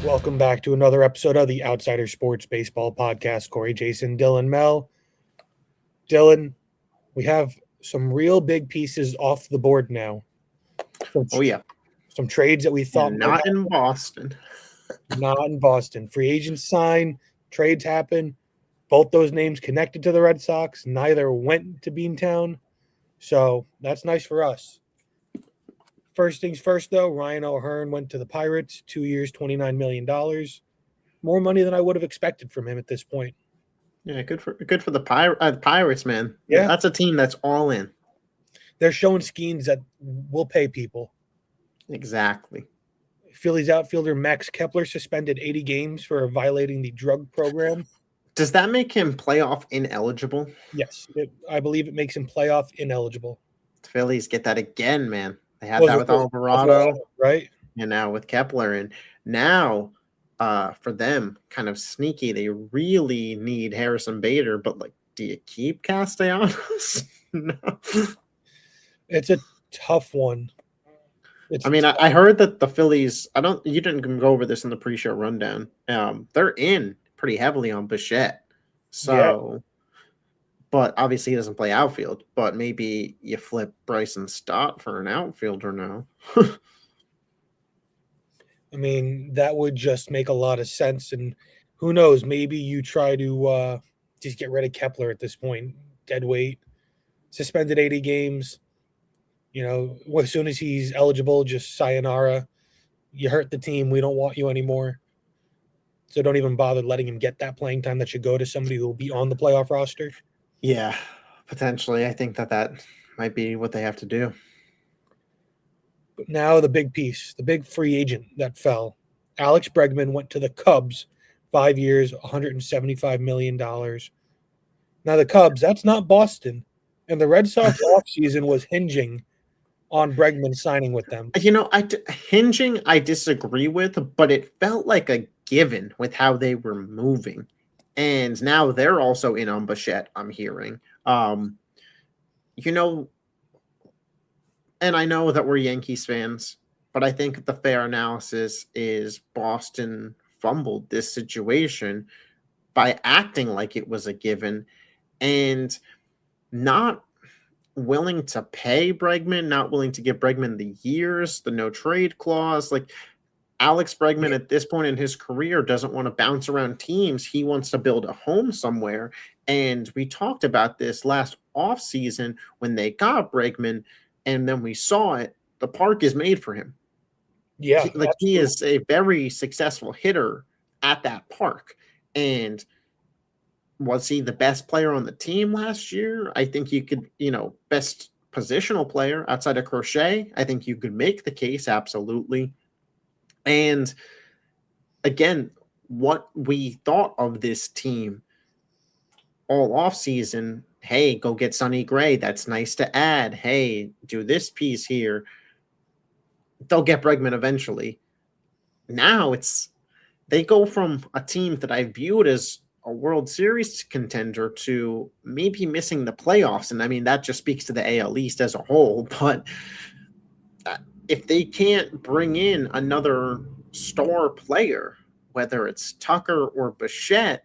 Welcome back to another episode of the Outsider Sports Baseball Podcast. Corey, Jason, Dylan, Mel. Dylan, we have some real big pieces off the board now. Oh, yeah. Some trades that we thought not in Boston. Not in Boston. Free agents sign, trades happen. Both those names connected to the Red Sox. Neither went to Beantown. So that's nice for us. First things first, though, Ryan O'Hearn went to the Pirates, 2 years, $29 million. More money than I would have expected from him at this point. Yeah, good for the Pirates, man. Yeah, that's a team that's all in. They're showing schemes that will pay people. Exactly. Phillies outfielder Max Kepler suspended 80 games for violating the drug program. Does that make him playoff ineligible? Yes, I believe it makes him playoff ineligible. The Phillies get that again, man. They had that with Alvarado, right? And now with Kepler. And now for them, kind of sneaky, they really need Harrison Bader. But, do you keep Castellanos? No. It's a tough one. I heard that the Phillies, you didn't go over this in the pre-show rundown. They're in pretty heavily on Bichette. So, yeah. But obviously he doesn't play outfield, but maybe you flip Bryson Stott for an outfielder now. That would just make a lot of sense. And who knows, maybe you try to just get rid of Kepler at this point. Dead weight, suspended 80 games. As soon as he's eligible, just sayonara. You hurt the team. We don't want you anymore. So don't even bother letting him get that playing time. That should go to somebody who will be on the playoff roster. Yeah, potentially. I think that might be what they have to do. But now the big piece, the big free agent that fell. Alex Bregman went to the Cubs, 5 years, $175 million. Now the Cubs, that's not Boston. And the Red Sox offseason was hinging on Bregman signing with them. Hinging I disagree with, but it felt like a given with how they were moving. And now they're also in on Bichette, I'm hearing. And I know that we're Yankees fans, but I think the fair analysis is Boston fumbled this situation by acting like it was a given and not willing to pay Bregman, not willing to give Bregman the years, the no trade clause. Alex Bregman at this point in his career doesn't want to bounce around teams. He wants to build a home somewhere. And we talked about this last offseason when they got Bregman, and then we saw it. The park is made for him. Yeah. He is a very successful hitter at that park. And was he the best player on the team last year? I think you could, best positional player outside of Crochet. I think you could make the case, absolutely. And again, what we thought of this team all offseason, hey, go get Sonny Gray. That's nice to add. Hey, do this piece here. They'll get Bregman eventually. Now they go from a team that I viewed as a World Series contender to maybe missing the playoffs. And that just speaks to the AL East as a whole. But if they can't bring in another star player, whether it's Tucker or Bichette,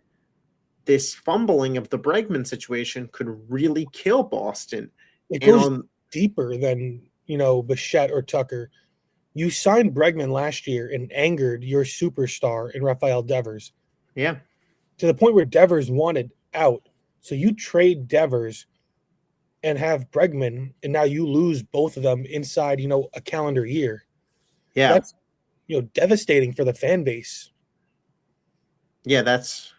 this fumbling of the Bregman situation could really kill Boston. It goes deeper than, Bichette or Tucker. You signed Bregman last year and angered your superstar in Rafael Devers. Yeah. To the point where Devers wanted out. So you trade Devers and have Bregman, and now you lose both of them inside, a calendar year. Yeah. That's, devastating for the fan base. Yeah, that's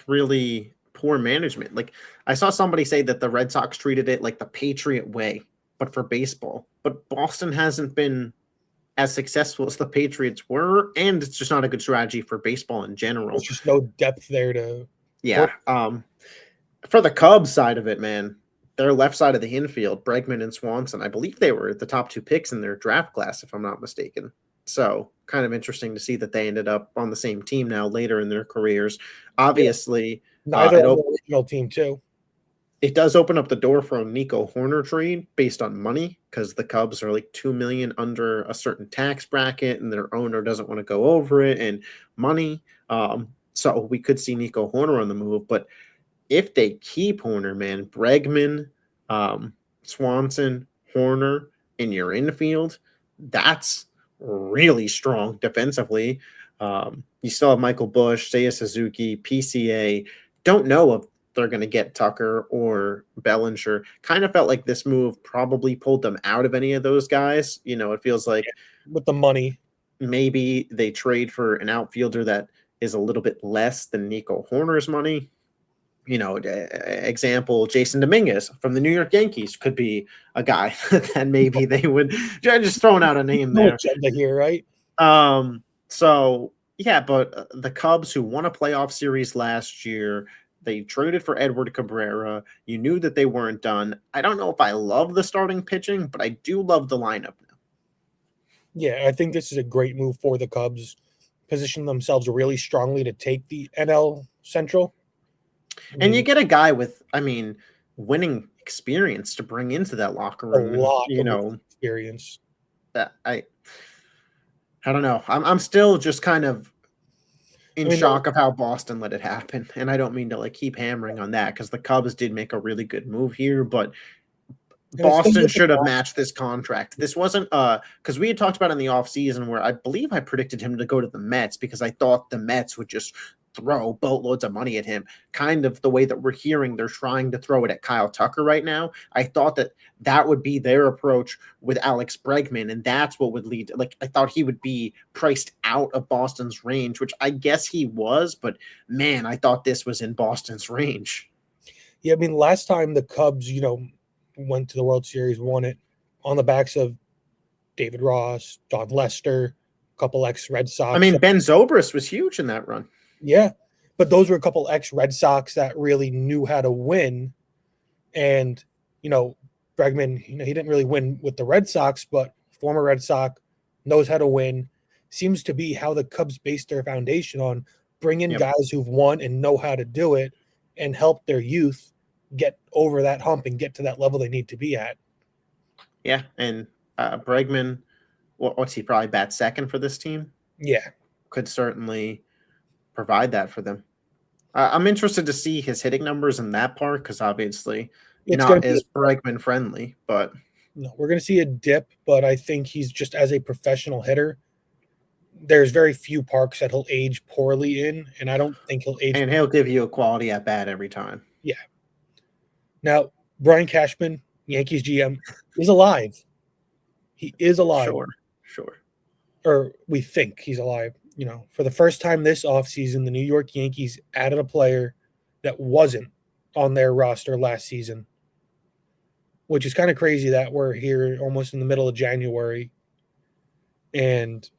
really poor management. I saw somebody say that the Red Sox treated it like the Patriot way, but for baseball. But Boston hasn't been as successful as the Patriots were, and it's just not a good strategy for baseball in general. There's just no depth there to... Yeah. For the Cubs side of it, man, their left side of the infield, Bregman and Swanson, I believe they were the top 2 picks in their draft class, if I'm not mistaken. So kind of interesting to see that they ended up on the same team now later in their careers. Obviously, neither on the original team too. It does open up the door for a Nico Horner trade based on money because the Cubs are like $2 million under a certain tax bracket and their owner doesn't want to go over it and money. So we could see Nico Horner on the move. But if they keep Horner, man, Bregman, Swanson, Horner in your infield, that's really strong defensively. You still have Michael Busch, Seiya Suzuki, PCA. Don't know if they're going to get Tucker or Bellinger. Kind of felt like this move probably pulled them out of any of those guys. It feels like with the money. Maybe they trade for an outfielder that is a little bit less than Nico Horner's money. Example, Jason Dominguez from the New York Yankees could be a guy that maybe they would just throwing out a name there. Here, right? So yeah, but the Cubs, who won a playoff series last year, they traded for Edward Cabrera. You knew that they weren't done. I don't know if I love the starting pitching, but I do love the lineup now. Yeah, I think this is a great move for the Cubs. Position themselves really strongly to take the NL Central. And you get a guy with, winning experience to bring into that locker room. A lot of experience. I don't know. I'm still just kind of in shock of how Boston let it happen. And I don't mean to keep hammering on that because the Cubs did make a really good move here, but Boston should have matched this contract. This wasn't because we had talked about in the offseason where I believe I predicted him to go to the Mets because I thought the Mets would just throw boatloads of money at him, kind of the way that we're hearing they're trying to throw it at Kyle Tucker right now. I thought that would be their approach with Alex Bregman, and that's what would lead to, I thought he would be priced out of Boston's range, which I guess he was, but man, I thought this was in Boston's range. Yeah, last time the Cubs, went to the World Series, won it on the backs of David Ross, Don Lester, a couple ex-Red Sox. Ben Zobrist was huge in that run. Yeah, but those were a couple ex-Red Sox that really knew how to win. And, Bregman, he didn't really win with the Red Sox, but former Red Sox, knows how to win. Seems to be how the Cubs base their foundation on bringing guys who've won and know how to do it and help their youth get over that hump and get to that level they need to be at. Yeah, and Bregman, what's he, probably bat second for this team? Yeah. Could certainly provide that for them. I'm interested to see his hitting numbers in that part because obviously not as Bregman friendly, but no, we're going to see a dip, but I think he's just as a professional hitter. There's very few parks that he'll age poorly in, and I don't think he'll age. And he'll give you a quality at bat every time. Yeah. Now, Brian Cashman, Yankees GM, is alive. He is alive. Sure. Or we think he's alive. For the first time this offseason, the New York Yankees added a player that wasn't on their roster last season, which is kind of crazy that we're here almost in the middle of January and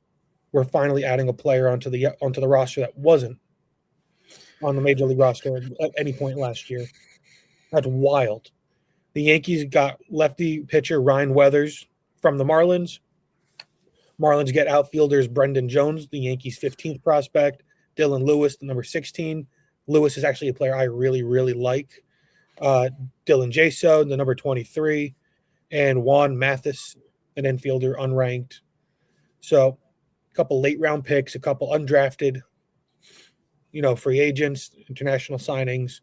we're finally adding a player onto the roster that wasn't on the Major League roster at any point last year. That's wild. The Yankees got lefty pitcher Ryan Weathers from the Marlins. Marlins get outfielders Brendan Jones, the Yankees' 15th prospect, Dylan Lewis, the number 16. Lewis is actually a player I really, really like. Dylan Jaso, the number 23, and Juan Mathis, an infielder, unranked. So a couple late-round picks, a couple undrafted, free agents, international signings.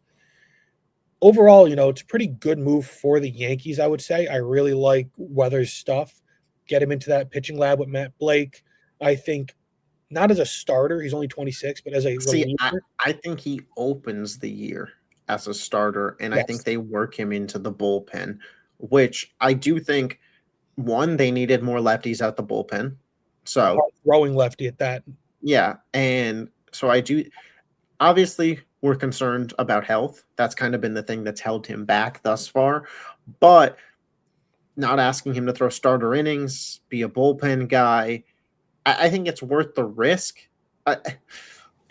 Overall, it's a pretty good move for the Yankees, I would say. I really like Weathers' stuff. Get him into that pitching lab with Matt Blake. I think not as a starter, he's only 26, but as a reliever. I think he opens the year as a starter, and yes. I think they work him into the bullpen, which I do think, one, they needed more lefties at the bullpen. So throwing lefty at that. Yeah, and so I do – obviously, we're concerned about health. That's kind of been the thing that's held him back thus far. But – not asking him to throw starter innings, be a bullpen guy, I think it's worth the risk.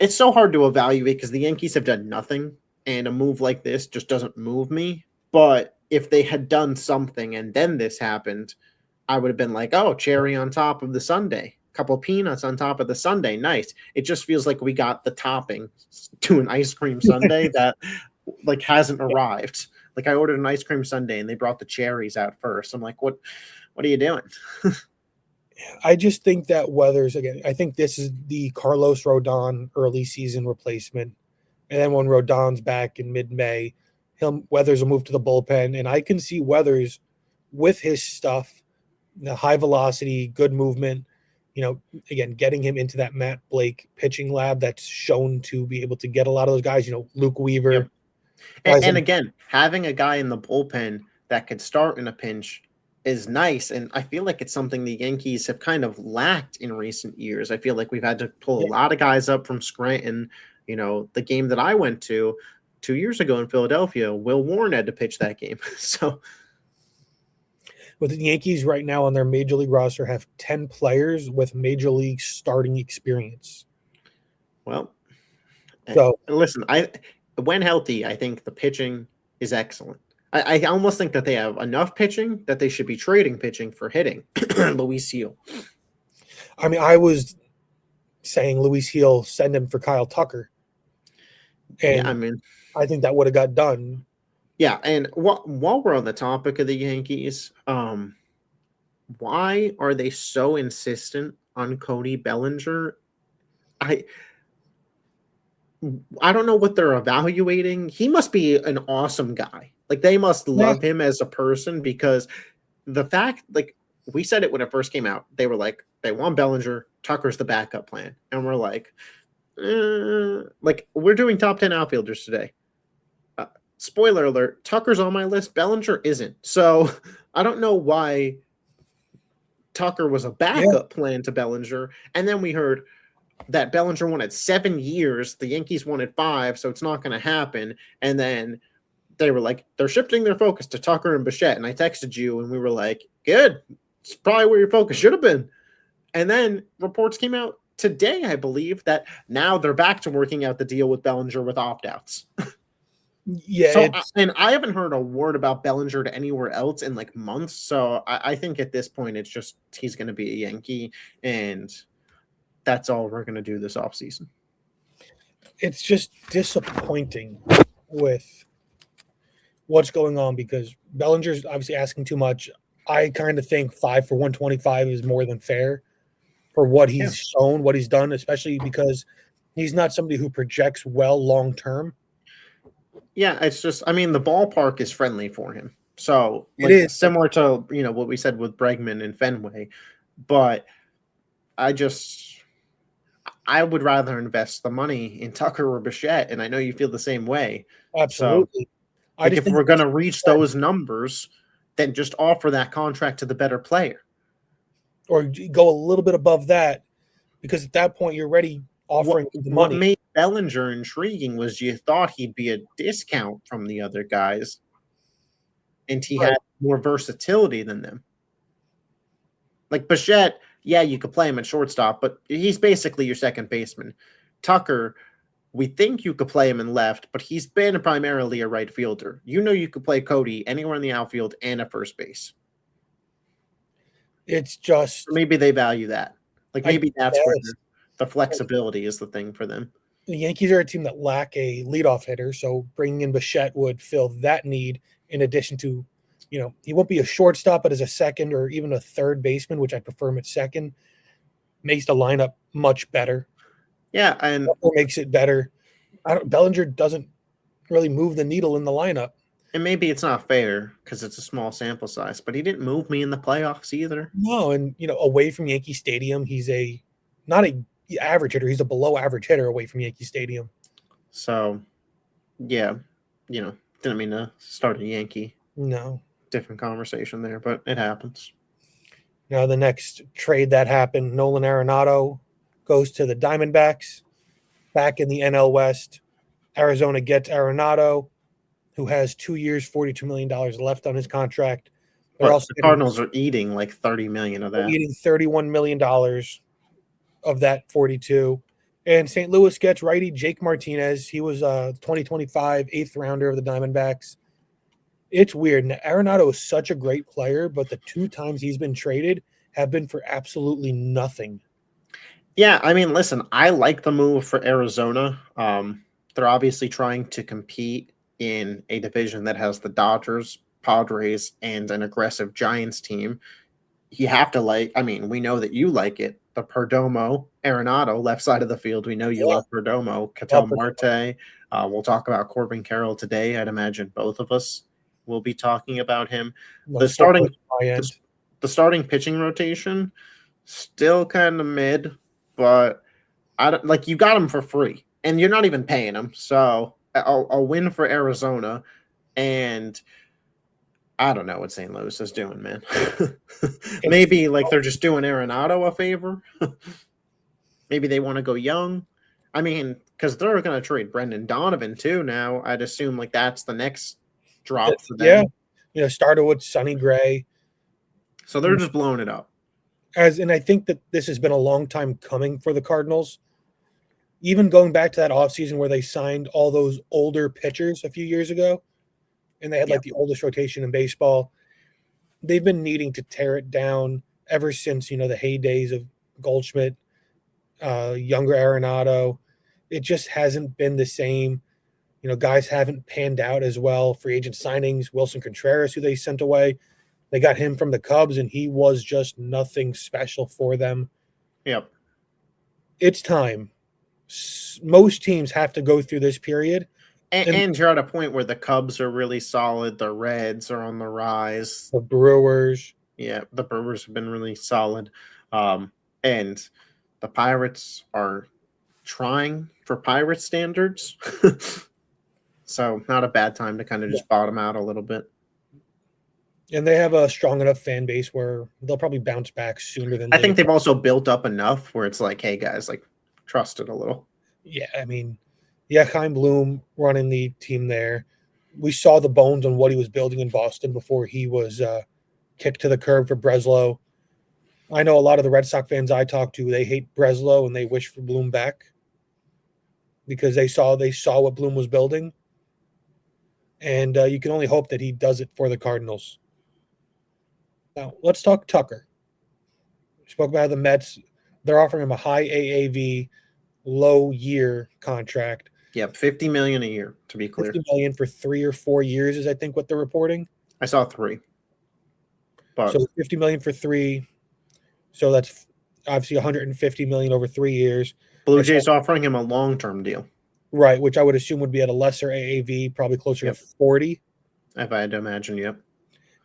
It's so hard to evaluate because the Yankees have done nothing, and a move like this just doesn't move me. But if they had done something and then this happened, I would have been like, oh, cherry on top of the sundae. A couple of peanuts on top of the sundae. Nice. It just feels like we got the topping to an ice cream sundae that hasn't arrived. Like I ordered an ice cream sundae and they brought the cherries out first. I'm like, what are you doing? I just think that Weathers, again, I think this is the Carlos Rodon early season replacement. And then when Rodon's back in mid-May, Weathers will move to the bullpen. And I can see Weathers with his stuff, the high velocity, good movement, again, getting him into that Matt Blake pitching lab that's shown to be able to get a lot of those guys, Luke Weaver. Yep. And again, having a guy in the bullpen that could start in a pinch is nice. And I feel like it's something the Yankees have kind of lacked in recent years. I feel like we've had to pull a lot of guys up from Scranton. The game that I went to 2 years ago in Philadelphia, Will Warren had to pitch that game. So with the Yankees right now on their major league roster have 10 players with major league starting experience. Well, so listen, when healthy, I think the pitching is excellent. I almost think that they have enough pitching that they should be trading pitching for hitting. Luis Gil. I mean, I was saying Luis Gil, send him for Kyle Tucker. And I think that would have got done. Yeah, and while we're on the topic of the Yankees, why are they so insistent on Cody Bellinger? I don't know what they're evaluating. He must be an awesome guy. Like they must love him as a person, because the fact, like we said it when it first came out, they were like, they want Bellinger, Tucker's the backup plan. And we're like we're doing top 10 outfielders today. Spoiler alert, Tucker's on my list, Bellinger isn't. So I don't know why Tucker was a backup plan to Bellinger. And then we heard that Bellinger wanted 7 years. The Yankees wanted 5, so it's not going to happen. And then they were like, they're shifting their focus to Tucker and Bichette. And I texted you, and we were like, good. It's probably where your focus should have been. And then reports came out today, I believe, that now they're back to working out the deal with Bellinger with opt-outs. Yeah. So, and I haven't heard a word about Bellinger to anywhere else in like months. So I think at this point, it's just he's going to be a Yankee, and that's all we're going to do this offseason. It's just disappointing with what's going on, because Bellinger's obviously asking too much. I kind of think 5 for 125 is more than fair for what he's shown, what he's done, especially because he's not somebody who projects well long term. Yeah, it's just, I mean, the ballpark is friendly for him. So like, it is similar to, what we said with Bregman and Fenway. But I would rather invest the money in Tucker or Bichette, and I know you feel the same way. Absolutely. So, if we're going to reach those numbers, then just offer that contract to the better player. Or go a little bit above that, because at that point you're already offering the money. What made Bellinger intriguing was you thought he'd be a discount from the other guys, and he had more versatility than them. Like Bichette, yeah, you could play him at shortstop, but he's basically your second baseman. Tucker, we think you could play him in left, but he's been primarily a right fielder. You could play Cody anywhere in the outfield and at first base. It's just maybe they value that. Like maybe that's where the flexibility is the thing for them. The Yankees are a team that lack a leadoff hitter, so bringing in Bichette would fill that need, in addition to, he won't be a shortstop, but as a second or even a third baseman, which I prefer him at second, makes the lineup much better. Yeah, and makes it better. Bellinger doesn't really move the needle in the lineup. And maybe it's not fair because it's a small sample size, but he didn't move me in the playoffs either. No, and away from Yankee Stadium, he's not a average hitter. He's a below average hitter away from Yankee Stadium. So, yeah, didn't mean to start a Yankee. No. Different conversation there, but it happens. Now the next trade that happened, Nolan Arenado goes to the Diamondbacks, back in the NL West. Arizona gets Arenado, who has 2 years, $42 million left on his contract. The Cardinals are eating like $30 million of that. Eating $31 million of that 42. And St. Louis gets righty Jake Martinez. He was a 2025 8th rounder of the Diamondbacks. It's weird. Now, Arenado is such a great player, but the 2 times he's been traded have been for absolutely nothing. Yeah, I mean, listen, I like the move for Arizona. They're obviously trying to compete in a division that has the Dodgers, Padres, and an aggressive Giants team. You have to like, I mean, we know that you like it. The Perdomo, Arenado, left side of the field. We know you Yeah. love Perdomo. Cattell Love Perdomo. Marte. We'll talk about Corbin Carroll today. I'd imagine both of us will be talking about him. The Most starting, high the, end. the starting pitching rotation still kind of mid, but I don't like you got him for free, and you're not even paying him. So a win for Arizona, and I don't know what St. Louis is doing, man. Maybe like they're just doing Arenado a favor. Maybe they want to go young. I mean, because they're going to trade Brendan Donovan too now. I'd assume like that's the next drop for them. Yeah, started with Sonny Gray. So they're just blowing it up. And I think that this has been a long time coming for the Cardinals. Even going back to that offseason where they signed all those older pitchers a few years ago, and they had like the oldest rotation in baseball. They've been needing to tear it down ever since, the heydays of Goldschmidt, younger Arenado. It just hasn't been the same. Guys haven't panned out as well. Free agent signings, Wilson Contreras, who they sent away. They got him from the Cubs, and he was just nothing special for them. Yep. It's time. Most teams have to go through this period. And you're at a point where the Cubs are really solid. The Reds are on the rise. The Brewers. Yeah, the Brewers have been really solid. And the Pirates are trying for Pirate standards. So not a bad time to kind of just bottom out a little bit. And they have a strong enough fan base where they'll probably bounce back sooner than I think they've also built up enough where it's like, hey, guys, like, trust it a little. Yeah, I mean, Chaim Bloom running the team there. We saw the bones on what he was building in Boston before he was kicked to the curb for Breslow. I know a lot of the Red Sox fans I talk to, they hate Breslow and they wish for Bloom back because they saw what Bloom was building. And you can only hope that he does it for the Cardinals. Now, let's talk Tucker. We spoke about the Mets. They're offering him a high AAV, low year contract. Yep, $50 million a year, to be clear. $50 million for 3 or 4 years is, I think, what they're reporting. I saw 3. But so $50 million for 3. So that's obviously $150 million over 3 years. Blue Jays offering him a long-term deal. Right, which I would assume would be at a lesser AAV, probably closer to 40. If I had to imagine, yep.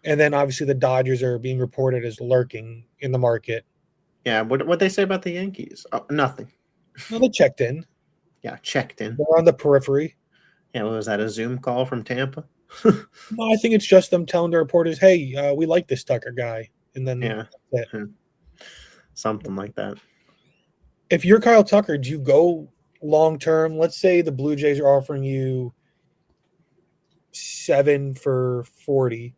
And then obviously the Dodgers are being reported as lurking in the market. Yeah, what they say about the Yankees? Oh, nothing. Well, they checked in. Yeah, checked in. They're on the periphery. Yeah, was that a Zoom call from Tampa? No, I think it's just them telling the reporters, hey, we like this Tucker guy. And then that's it. Something like that. If you're Kyle Tucker, do you go long-term? Let's say the Blue Jays are offering you 7 for 40.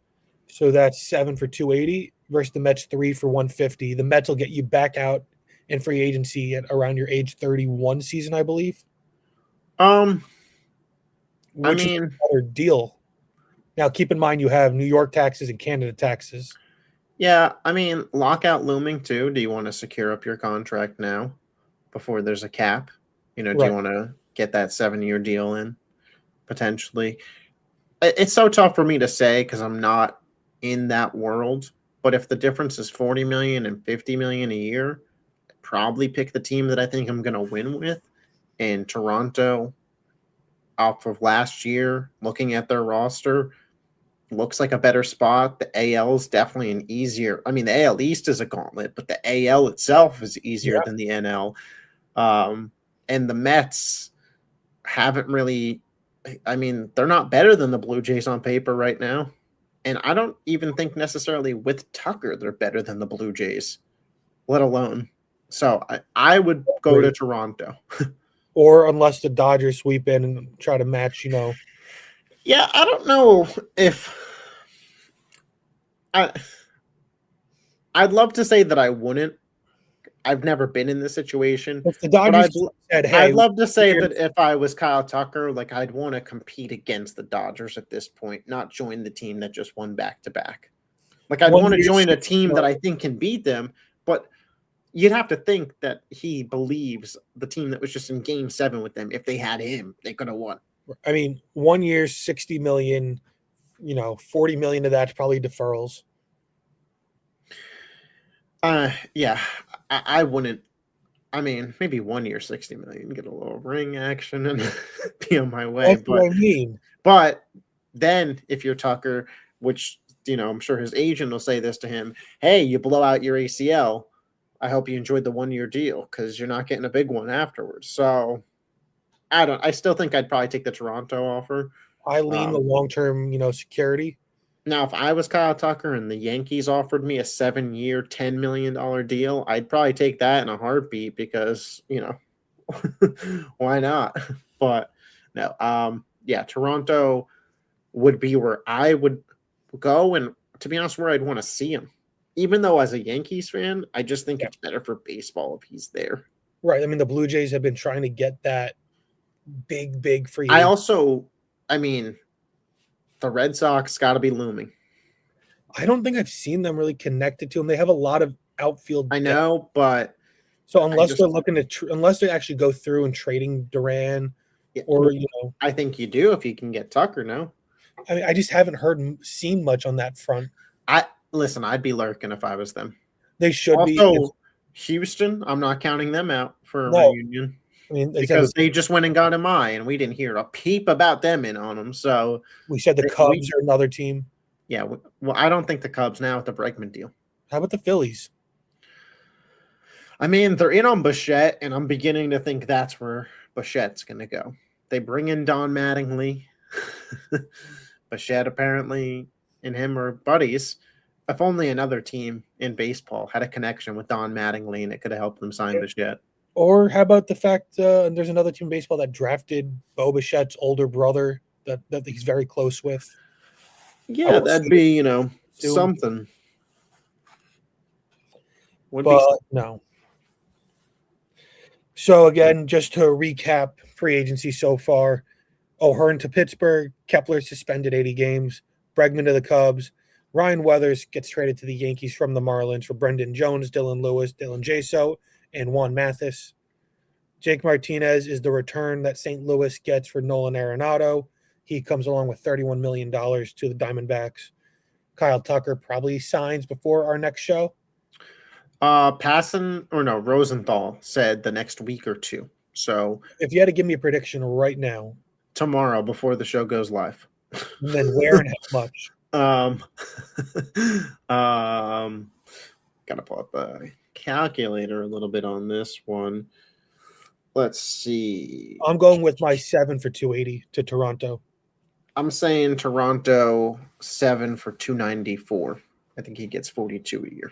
So that's 7 for 280 versus the Mets 3 for 150. The Mets will get you back out in free agency at around your age 31 season, I believe. Which is another deal. Now, keep in mind you have New York taxes and Canada taxes. Yeah, I mean, lockout looming too. Do you want to secure up your contract now before there's a cap? Do you want to get that 7-year deal in potentially? It's so tough for me to say because I'm not in that world. But if the difference is $40 million and $50 million a year, I'd probably pick the team that I think I'm going to win with. And Toronto, off of last year, looking at their roster, looks like a better spot. The AL is definitely an easier. I mean, the AL East is a gauntlet, but the AL itself is easier than the NL. And the Mets haven't really. I mean, they're not better than the Blue Jays on paper right now. And I don't even think necessarily with Tucker they're better than the Blue Jays, let alone. So I would go to Toronto. Or unless the Dodgers sweep in and try to match, Yeah, I don't know if I'd love to say that I wouldn't. I've never been in this situation. If the Dodgers said, hey, I'd love to say that if I was Kyle Tucker, like I'd want to compete against the Dodgers at this point, not join the team that just won back-to-back. Like I'd want to join a team that I think can beat them, but you'd have to think that he believes the team that was just in Game 7 with them, if they had him, they could have won. I mean, 1 year, 60 million, 40 million of that's probably deferrals. Yeah, I wouldn't. I mean, maybe 1 year, 60 million, get a little ring action and be on my way. That's what I mean. But then if you're Tucker, which I'm sure his agent will say this to him, hey, you blow out your ACL. I hope you enjoyed the 1 year deal because you're not getting a big one afterwards. So I still think I'd probably take the Toronto offer. I lean the long term, security. Now, if I was Kyle Tucker and the Yankees offered me a 7 year, $10 million deal, I'd probably take that in a heartbeat because, why not? But no, yeah, Toronto would be where I would go. And to be honest, where I'd want to see him. Even though as a Yankees fan, I just think it's better for baseball if he's there. Right. I mean, the Blue Jays have been trying to get that big free agent. I mean, the Red Sox got to be looming. I don't think I've seen them really connected to him. They have a lot of outfield. I know, but so unless they're looking to, unless they actually go through and trading Duran, or I think you do if you can get Tucker. No, I mean, I just haven't seen much on that front. I'd be lurking if I was them. They should also, be. Houston, I'm not counting them out for a reunion. I mean, because they just went and got him and we didn't hear a peep about them in on him. So we said the Cubs are another team. Yeah, well, I don't think the Cubs now with the Bregman deal. How about the Phillies? I mean, they're in on Bichette, and I'm beginning to think that's where Bichette's going to go. They bring in Don Mattingly. Bichette apparently and him are buddies. If only another team in baseball had a connection with Don Mattingly and it could have helped them sign Bichette. Or how about the fact there's another team in baseball that drafted Bo Bichette's older brother that he's very close with? Yeah, that'd be, something. No. So again, just to recap free agency so far, O'Hearn to Pittsburgh, Kepler suspended 80 games, Bregman to the Cubs, Ryan Weathers gets traded to the Yankees from the Marlins for Brendan Jones, Dylan Lewis, Dylan Jaso, and Juan Mathis. Jake Martinez is the return that St. Louis gets for Nolan Arenado. He comes along with $31 million to the Diamondbacks. Kyle Tucker probably signs before our next show. Rosenthal said the next week or two. So if you had to give me a prediction right now, tomorrow before the show goes live, then where and how much? Gotta pull up the calculator a little bit on this one. Let's see. I'm going with my 7 for 280 to Toronto. I'm saying Toronto 7 for 294. I think he gets 42 a year.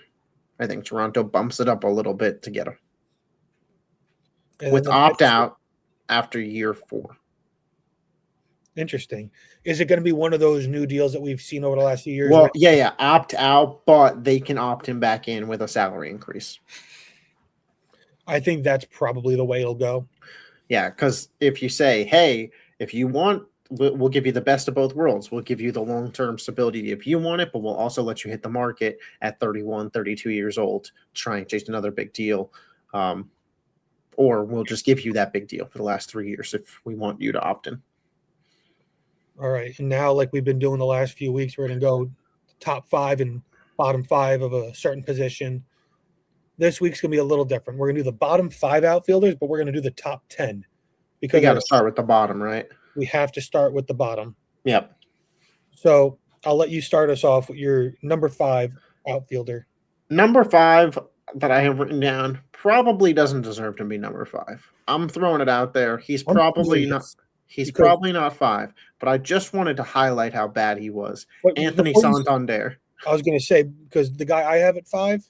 I think Toronto bumps it up a little bit to get him. With opt-out after year 4. Interesting. Is it going to be one of those new deals that we've seen over the last few years? Well, yeah, opt-out, but they can opt him back in with a salary increase. I think that's probably the way it'll go. Yeah, because if you say, hey, if you want, we'll give you the best of both worlds. We'll give you the long-term stability if you want it, but we'll also let you hit the market at 31, 32 years old, try and chase another big deal. Or we'll just give you that big deal for the last 3 years if we want you to opt in. All right. And now, like we've been doing the last few weeks, we're going to go top 5 and bottom 5 of a certain position. This week's going to be a little different. We're going to do the bottom 5 outfielders, but we're going to do the top 10. Because we got to start with the bottom, right? We have to start with the bottom. Yep. So I'll let you start us off with your number 5 outfielder. Number 5 that I have written down probably doesn't deserve to be number 5. I'm throwing it out there. He's probably not 5, but I just wanted to highlight how bad he was. Anthony Santander. I was going to say, because the guy I have at 5,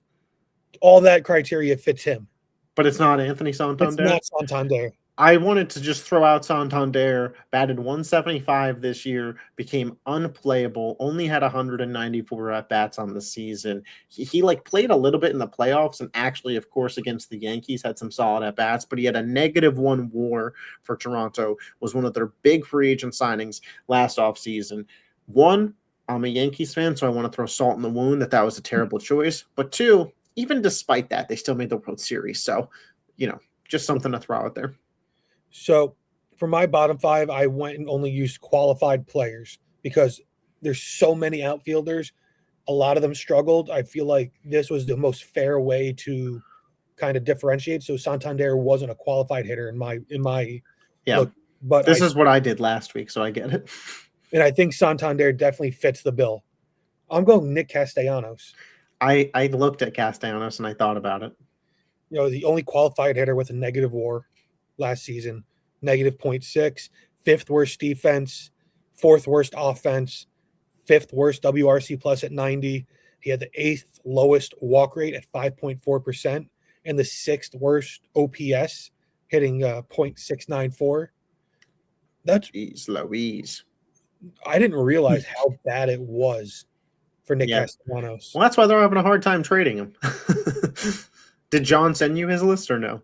all that criteria fits him. But it's not Anthony Santander? It's not Santander. I wanted to just throw out Santander, batted 175 this year, became unplayable, only had 194 at-bats on the season. He played a little bit in the playoffs, and actually, of course, against the Yankees, had some solid at-bats, but he had a -1 WAR for Toronto, was one of their big free agent signings last offseason. 1, I'm a Yankees fan, so I want to throw salt in the wound that was a terrible choice. But 2, even despite that, they still made the World Series. So, just something to throw out there. So for my bottom five, I went and only used qualified players because there's so many outfielders. A lot of them struggled. I feel like this was the most fair way to kind of differentiate. So Santander wasn't a qualified hitter in my Yeah. look, but This is what I did last week, so I get it. and I think Santander definitely fits the bill. I'm going Nick Castellanos. I looked at Castellanos and I thought about it. You know, the only qualified hitter with a negative WAR last season, negative 0.6, fifth worst defense, fourth worst offense, fifth worst WRC plus at 90. He had the eighth lowest walk rate at 5.4% and the sixth worst OPS, hitting .694. That's Jeez Louise. I didn't realize how bad it was for Nick Yeah. Castellanos. Well, that's why they're having a hard time trading him. Did John send you his list or no?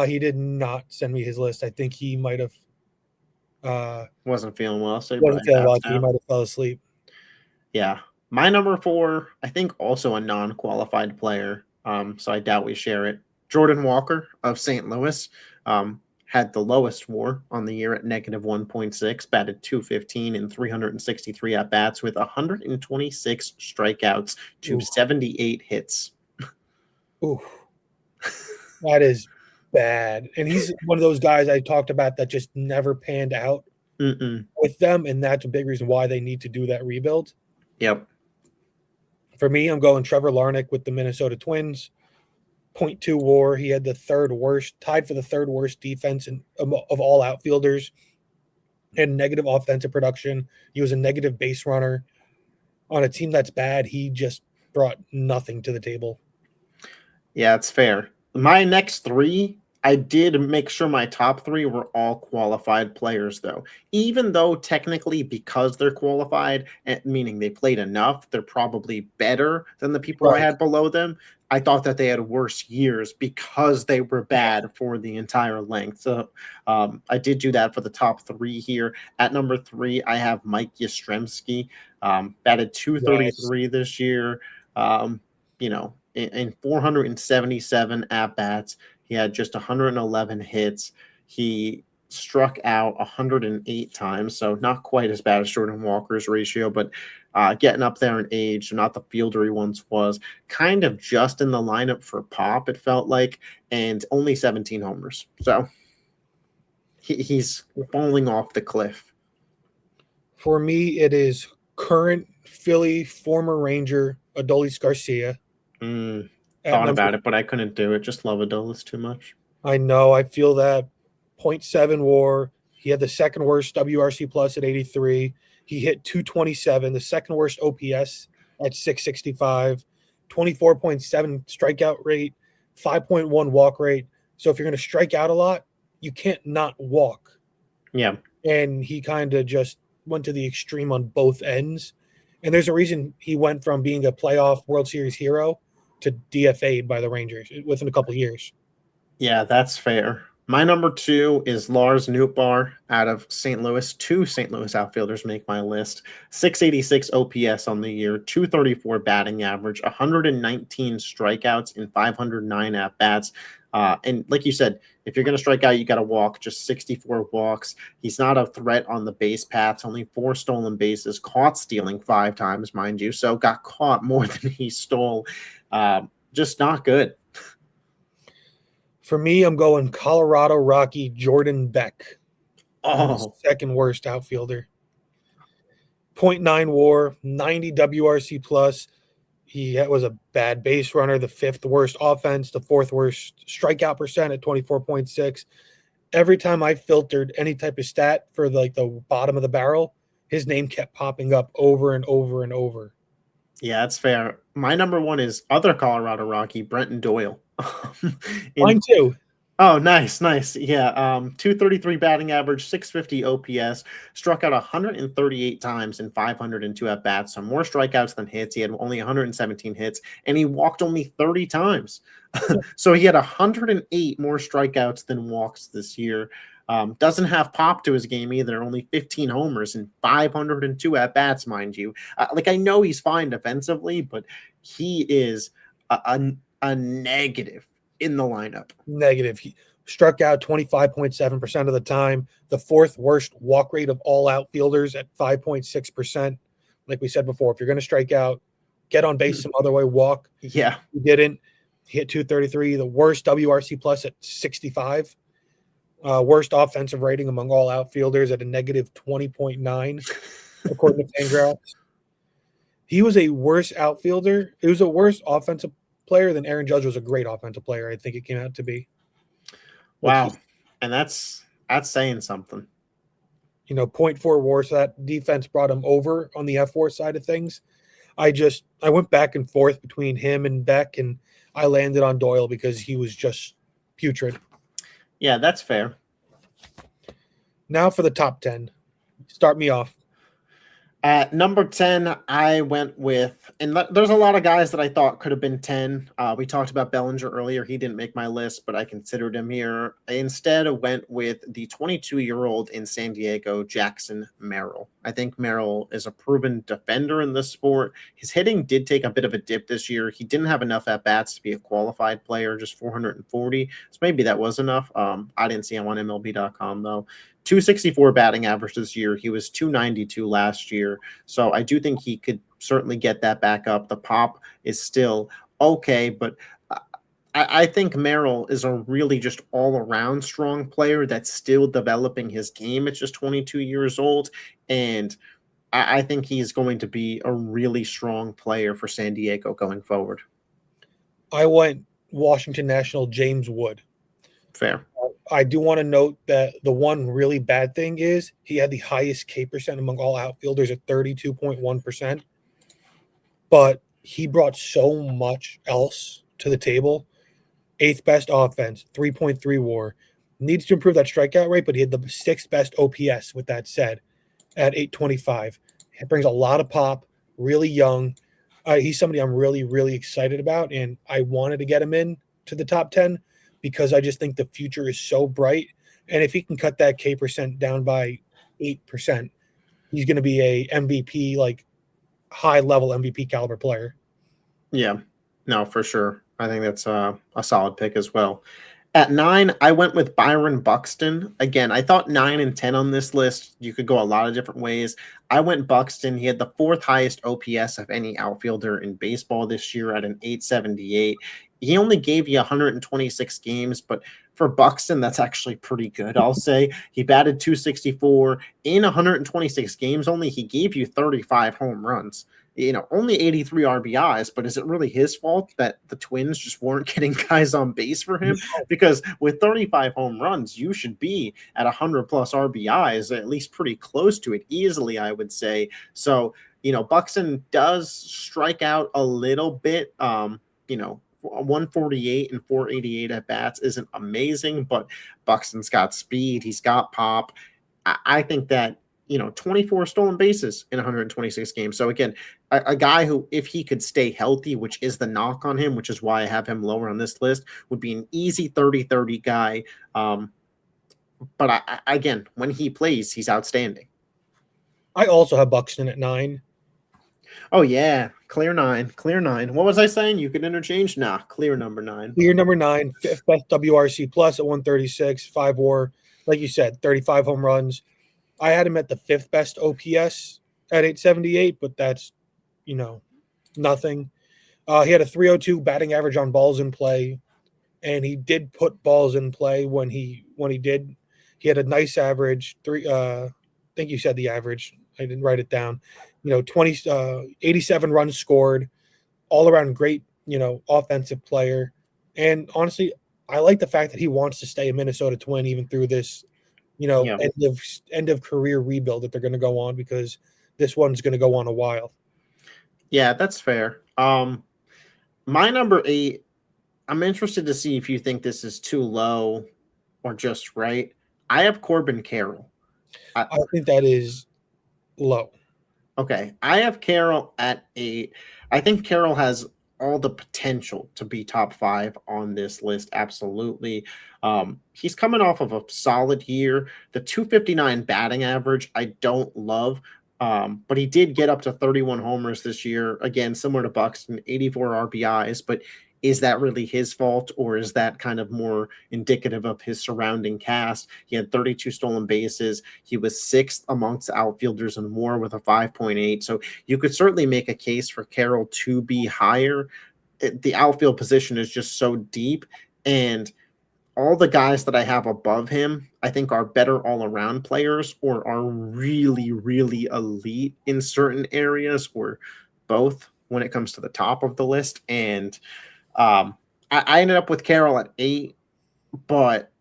He did not send me his list. I think he might have Wasn't feeling well, so wasn't feeling well. He might have fell asleep. Yeah. My number 4, I think also a non-qualified player. So I doubt we share it. Jordan Walker of St. Louis had the lowest WAR on the year at negative 1.6, batted .215 in 363 at-bats with 126 strikeouts to 78 hits. Ooh, that is bad. And he's one of those guys I talked about that just never panned out with them, and that's a big reason why they need to do that rebuild. Yep. For me, I'm going Trevor Larnach with the Minnesota Twins. 0.2 WAR. He had the third worst, tied for the third worst defense of all outfielders, and negative offensive production. He was a negative base runner on a team that's bad. He just brought nothing to the table. Yeah, it's fair. My next 3, I did make sure my top 3 were all qualified players, though. Even though technically, because they're qualified, meaning they played enough, they're probably better than the people I had below them. I thought that they had worse years because they were bad for the entire length. So I did do that for the top 3 here. At number 3, I have Mike Yastrzemski, batted .233 this year. In 477 at-bats. He had just 111 hits. He struck out 108 times, so not quite as bad as Jordan Walker's ratio, but getting up there in age, so not the fielder he once was. Kind of just in the lineup for pop, it felt like, and only 17 homers. So he's falling off the cliff. For me, it is current Philly former Ranger Adolis Garcia. Thought about it, but I couldn't do it. Just love Adolis too much. I know. I feel that. 0.7 WAR. He had the second worst WRC plus at 83. He hit .227, the second worst OPS at 665, 24.7 strikeout rate, 5.1 walk rate. So if you're going to strike out a lot, you can't not walk. Yeah. And he kind of just went to the extreme on both ends. And there's a reason he went from being a playoff World Series hero to DFA'd by the Rangers within a couple of years. Yeah, that's fair. My number 2 is Lars Nootbaar out of St. Louis. 2 St. Louis outfielders make my list. 686 OPS on the year, 234 batting average, 119 strikeouts in 509 at-bats. And like you said, if you're going to strike out, you got to walk, just 64 walks. He's not a threat on the base paths, only 4 stolen bases, caught stealing 5 times, mind you. So got caught more than he stole. Just not good. For me, I'm going Colorado Rocky Jordan Beck. Second worst outfielder. 0.9 WAR, 90 WRC plus. He was a bad base runner, the 5th worst offense, the 4th worst strikeout percent at 24.6. Every time I filtered any type of stat for the bottom of the barrel, his name kept popping up over and over and over. Yeah, that's fair. My number 1 is other Colorado Rocky, Brenton Doyle. Mine too. Oh, nice. Yeah, 233 batting average, 650 OPS, struck out 138 times in 502 at-bats, so more strikeouts than hits. He had only 117 hits, and he walked only 30 times. So he had 108 more strikeouts than walks this year. Doesn't have pop to his game either, only 15 homers and 502 at-bats, mind you. I know he's fine defensively, but he is a negative in the lineup. Negative. struck out 25.7% of the time, the fourth worst walk rate of all outfielders at 5.6%. Like we said before, if you're going to strike out, get on base some other way, walk. Yeah. He didn't. He hit 233, the worst WRC plus at 65. Worst offensive rating among all outfielders at a negative 20.9, according to Fangraphs. He was a worse outfielder. He was a worse offensive player than Aaron Judge was a great offensive player, I think it came out to be. Wow. And that's saying something. 0.4 WAR, so that defense brought him over on the F4 side of things. I went back and forth between him and Beck, and I landed on Doyle because he was just putrid. Yeah, that's fair. Now for the top 10. Start me off. At number 10, I went with, and there's a lot of guys that I thought could have been 10. We talked about Bellinger earlier. He didn't make my list, but I considered him here. I instead went with the 22-year-old in San Diego, Jackson Merrill. I think Merrill is a proven defender in this sport. His hitting did take a bit of a dip this year. He didn't have enough at-bats to be a qualified player, just 440. So maybe that was enough. I didn't see him on MLB.com, though. 264 batting average this year. He was 292 last year. So I do think he could certainly get that back up. The pop is still okay, but I think Merrill is a really just all-around strong player that's still developing his game. It's just 22 years old, and I think he's going to be a really strong player for San Diego going forward. I went Washington National James Wood. Fair. I do want to note that the one really bad thing is he had the highest K percent among all outfielders at 32.1%. But he brought so much else to the table. 8th best offense, 3.3 WAR. Needs to improve that strikeout rate, but he had the 6th best OPS, with that said, at 825. It brings a lot of pop, really young. He's somebody I'm really, really excited about, and I wanted to get him in to the top 10 because I just think the future is so bright. And if he can cut that K percent down by 8%, he's going to be a MVP, like high-level MVP caliber player. Yeah, no, for sure. I think that's a solid pick as well. At 9, I went with Byron Buxton. Again, I thought 9 and 10 on this list. You could go a lot of different ways. I went Buxton. He had the 4th highest OPS of any outfielder in baseball this year at an 878. He only gave you 126 games, but for Buxton, that's actually pretty good, I'll say. He batted 264 in 126 games only. He gave you 35 home runs. Only 83 RBIs, but is it really his fault that the Twins just weren't getting guys on base for him? Because with 35 home runs, you should be at 100 plus RBIs, at least pretty close to it, easily, I would say. So, Buxton does strike out a little bit. 148 and 488 at bats isn't amazing, but Buxton's got speed. He's got pop. I think that 24 stolen bases in 126 games. So again, a guy who, if he could stay healthy, which is the knock on him, which is why I have him lower on this list, would be an easy 30-30 guy. But again, when he plays, he's outstanding. I also have Buxton at 9. Oh, yeah. Clear 9. What was I saying? You could interchange? Nah, clear number 9. Clear number 9, 5th best WRC plus at 136, 5 WAR. Like you said, 35 home runs. I had him at the 5th best OPS at 878, but that's, nothing. He had a 302 batting average on balls in play, and he did put balls in play when he did. He had a nice average. I think you said the average. I didn't write it down. 87 runs scored, all around great, offensive player. And honestly, I like the fact that he wants to stay a Minnesota Twin even through this, end of career rebuild that they're going to go on, because this one's going to go on a while. Yeah, that's fair. My number 8, I'm interested to see if you think this is too low or just right. I have Corbin Carroll. I think that is low. Okay, I have Carroll at 8. I think Carroll has all the potential to be top 5 on this list. Absolutely. He's coming off of a solid year. The 259 batting average, I don't love, but he did get up to 31 homers this year. Again, similar to Buxton, 84 RBIs, but is that really his fault, or is that kind of more indicative of his surrounding cast? He had 32 stolen bases. He was sixth amongst outfielders in WAR with a 5.8. So you could certainly make a case for Carroll to be higher. The outfield position is just so deep, and all the guys that I have above him, I think, are better all around players, or are really, really elite in certain areas, or both when it comes to the top of the list. And I ended up with Carroll at 8, but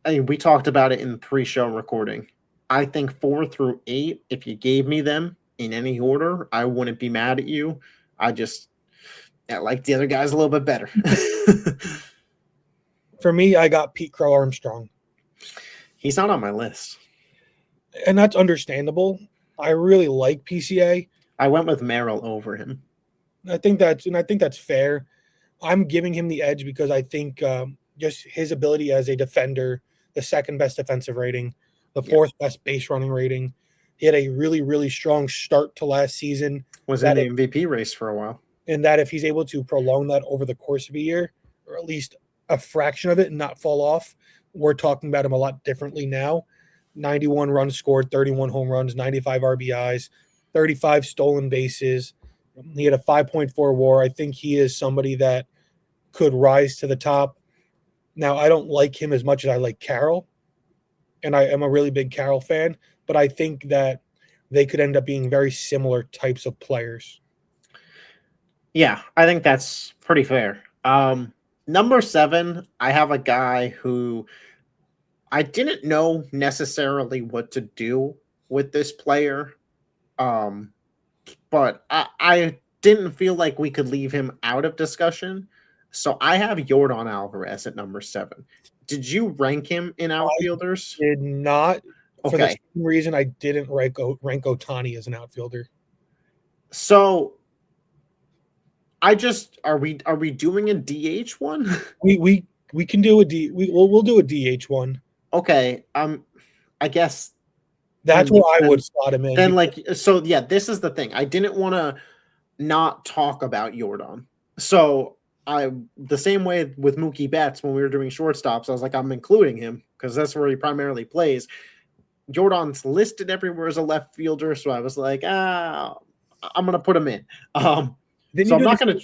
we talked about it in pre-show recording. I think 4 through 8, if you gave me them in any order, I wouldn't be mad at you. I like the other guys a little bit better. For me, I got Pete Crow Armstrong. He's not on my list. And that's understandable. I really like PCA. I went with Merrill over him. I think that's fair. I'm giving him the edge because I think just his ability as a defender, the second best defensive rating, the fourth best base running rating. He had a really, really strong start to last season. Was in the MVP race for a while. And that if he's able to prolong that over the course of a year, or at least a fraction of it and not fall off, we're talking about him a lot differently now. 91 runs scored, 31 home runs, 95 RBIs, 35 stolen bases. He had a 5.4 WAR. I think he is somebody that could rise to the top. Now, I don't like him as much as I like Carroll, and I am a really big Carroll fan, but I think that they could end up being very similar types of players. Yeah, I think that's pretty fair. Number 7, I have a guy who I didn't know necessarily what to do with this player, but I didn't feel like we could leave him out of discussion. So I have Yordan Alvarez at number 7. Did you rank him in outfielders? I did not. For the Okay. same reason I didn't rank Ohtani as an outfielder. So are we doing a DH one? We can do we'll do a DH one. Okay. I guess that's where I would slot him in. Then this is the thing. I didn't want to not talk about Yordan. So the same way with Mookie Betts when we were doing shortstops, I was like, I'm including him because that's where he primarily plays. Jordan's listed everywhere as a left fielder, so I was like, I'm gonna put him in. So I'm not gonna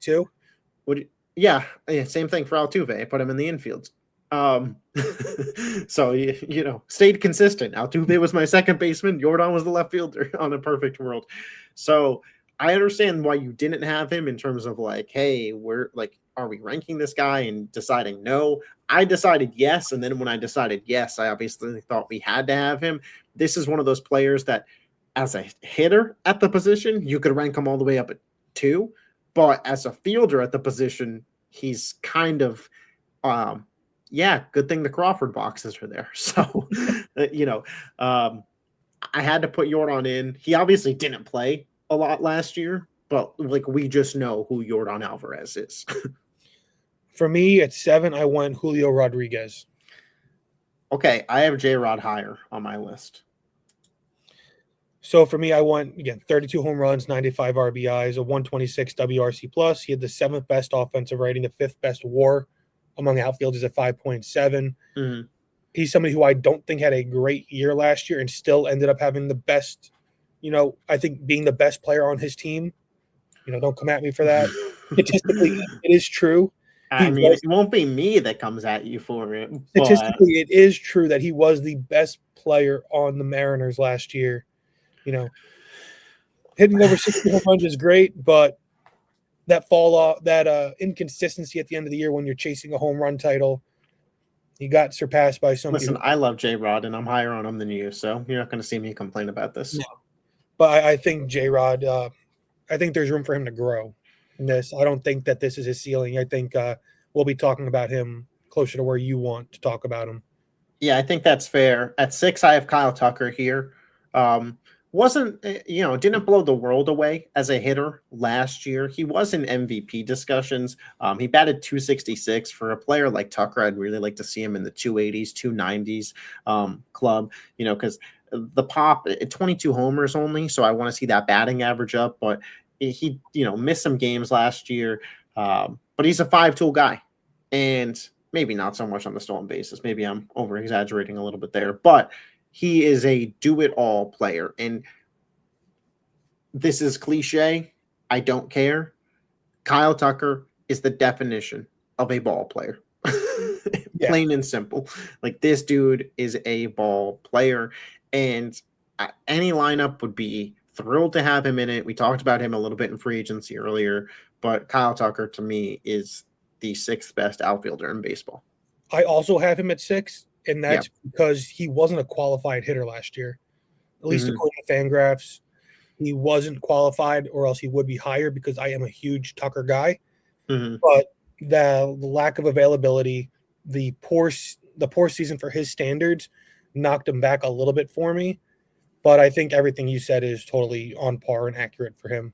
too. Yeah, same thing for Altuve. I put him in the infield. So stayed consistent. Altuve was my second baseman. Yordan was the left fielder on a perfect world. So I understand why you didn't have him in terms of like, hey, are we ranking this guy and deciding no? I decided yes, and then when I decided yes, I obviously thought we had to have him. This is one of those players that, as a hitter at the position, you could rank him all the way up at 2, but as a fielder at the position, he's kind of, good thing the Crawford boxes are there. So, I had to put Yordan in. He obviously didn't play a lot last year, but we just know who Yordan Alvarez is. For me, at 7, I went Julio Rodriguez. Okay, I have J-Rod higher on my list. So for me, I went, again, 32 home runs, 95 RBIs, a 126 WRC+. He had the 7th best offensive rating, the 5th best WAR among outfielders at 5.7. Mm-hmm. He's somebody who I don't think had a great year last year and still ended up having the best, I think being the best player on his team. Don't come at me for that. Statistically, it is true. It won't be me that comes at you for it. Statistically, it is true that he was the best player on the Mariners last year. Hitting over 60 home runs is great, but that fall off, that inconsistency at the end of the year when you're chasing a home run title, he got surpassed by somebody. Listen, I love J-Rod, and I'm higher on him than you, so you're not going to see me complain about this. No. But I think J-Rod, I think there's room for him to grow in this. I don't think that this is his ceiling. I think we'll be talking about him closer to where you want to talk about him. Yeah, I think that's fair. At 6, I have Kyle Tucker here. Didn't blow the world away as a hitter last year. He was in MVP discussions. He batted 266. For a player like Tucker, I'd really like to see him in the 280s, 290s club, because the pop, 22 homers only. So I want to see that batting average up, but he, missed some games last year. But he's a 5-tool guy, and maybe not so much on the stolen bases. Maybe I'm over exaggerating a little bit there, but he is a do-it-all player. And this is cliche. I don't care. Kyle Tucker is the definition of a ball player. Yeah. Plain and simple. Like, this dude is a ball player, and any lineup would be thrilled to have him in it. We talked about him a little bit in free agency earlier, but Kyle Tucker to me is the 6th best outfielder in baseball. I also have him at 6, and that's Yeah. because he wasn't a qualified hitter last year. At least Mhm. according to Fangraphs, he wasn't qualified, or else he would be higher because I am a huge Tucker guy. Mhm. But the lack of availability, the poor season for his standards knocked him back a little bit for me. But I think everything you said is totally on par and accurate for him.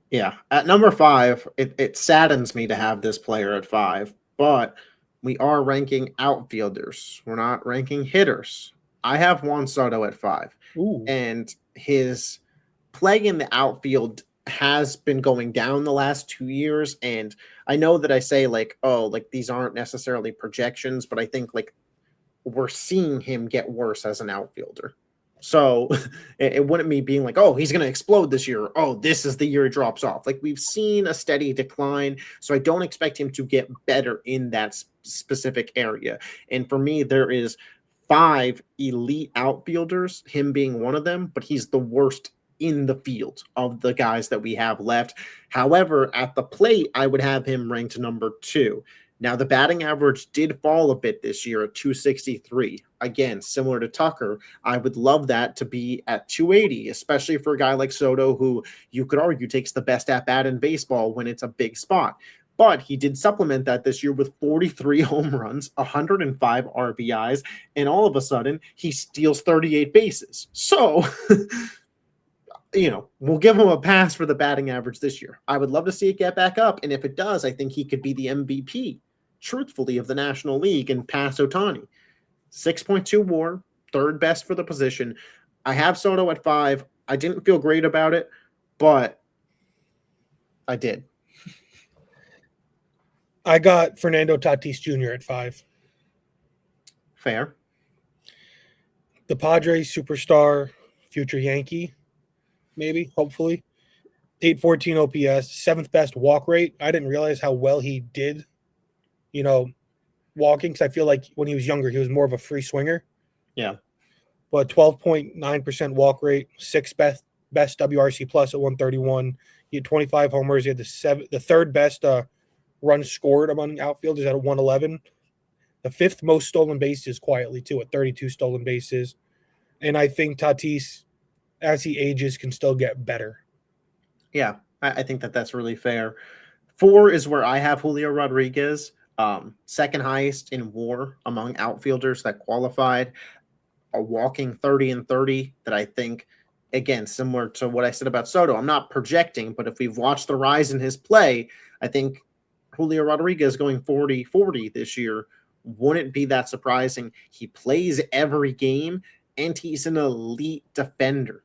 Yeah. At number 5, it saddens me to have this player at 5, but we are ranking outfielders. We're not ranking hitters. I have Juan Soto at 5, Ooh. and his play in the outfield has been going down the last 2 years. And I know that I say, like, oh, like, these aren't necessarily projections, but I think, like, we're seeing him get worse as an outfielder. So it wouldn't be being like, oh, he's going to explode this year. Oh, this is the year he drops off. Like, we've seen a steady decline. So I don't expect him to get better in that specific area. And for me, there is 5 elite outfielders, him being one of them, but he's the worst in the field of the guys that we have left. However, at the plate, I would have him ranked number 2. Now, the batting average did fall a bit this year at 263. Again, similar to Tucker, I would love that to be at 280, especially for a guy like Soto, who you could argue takes the best at-bat in baseball when it's a big spot. But he did supplement that this year with 43 home runs, 105 RBIs, and all of a sudden, he steals 38 bases. So, we'll give him a pass for the batting average this year. I would love to see it get back up, and if it does, I think he could be the MVP, truthfully, of the National League and pass Ohtani. 6.2 WAR, 3rd best for the position. I have Soto at 5. I didn't feel great about it, but I did. I got Fernando Tatis Jr. at 5. Fair. The Padres superstar, future Yankee, maybe, hopefully. 814 OPS, 7th best walk rate. I didn't realize how well he did, walking, because I feel like when he was younger, he was more of a free swinger. Yeah. But 12.9% walk rate, 6th best WRC plus at 131. He had 25 homers. He had the 3rd best runs scored among outfielders at 111. The 5th most stolen bases quietly, too, at 32 stolen bases. And I think Tatis, as he ages, can still get better. Yeah, I think that's really fair. 4 is where I have Julio Rodriguez, 2nd highest in WAR among outfielders that qualified, a walking 30 and 30 that I think, again, similar to what I said about Soto, I'm not projecting, but if we've watched the rise in his play, I think Julio Rodriguez going 40-40 this year wouldn't be that surprising. He plays every game, and he's an elite defender.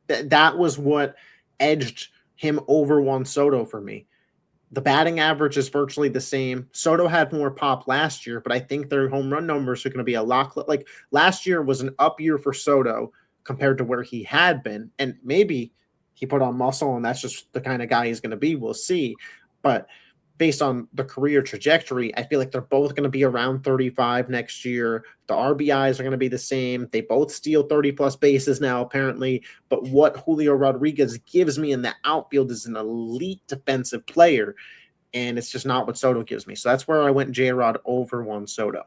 That was what edged him over Juan Soto for me. The batting average is virtually the same. Soto had more pop last year, but I think their home run numbers are going to be a lot. Like, last year was an up year for Soto compared to where he had been. And maybe he put on muscle and that's just the kind of guy he's going to be. We'll see. But based on the career trajectory, I feel like they're both going to be around 35 next year. The RBIs are going to be the same. They both steal 30-plus bases now, apparently. But what Julio Rodriguez gives me in the outfield is an elite defensive player, and it's just not what Soto gives me. So that's where I went J-Rod over Juan Soto.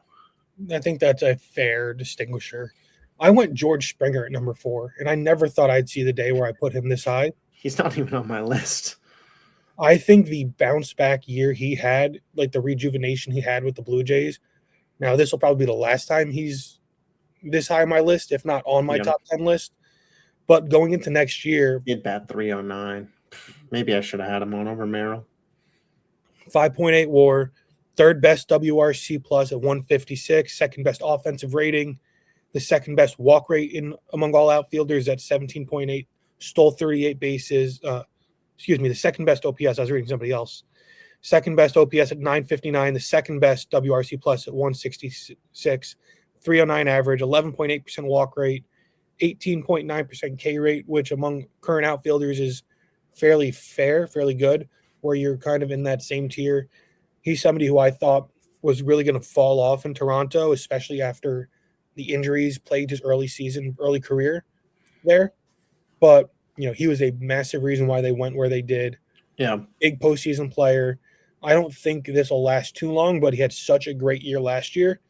I think that's a fair distinguisher. I went George Springer at number 4, and I never thought I'd see the day where I put him this high. He's not even on my list. I think the bounce back year he had, like the rejuvenation he had with the Blue Jays. Now, this will probably be the last time he's this high on my list, if not on my top 10 list. But going into next year, he'd bat 309. Maybe I should have had him on over Merrill. 5.8 WAR, 3rd best WRC plus at 156, 2nd best offensive rating, the 2nd best walk rate among all outfielders at 17.8, stole 38 bases. The 2nd best OPS. I was reading somebody else. second best OPS at 959, the second best WRC plus at 166, 309 average, 11.8% walk rate, 18.9% K rate, which among current outfielders is fairly fair, fairly good, where you're kind of in that same tier. He's somebody who I thought was really going to fall off in Toronto, especially after the injuries plagued his early career there. But, he was a massive reason why they went where they did. Yeah. Big postseason player. I don't think this will last too long, but he had such a great year last year,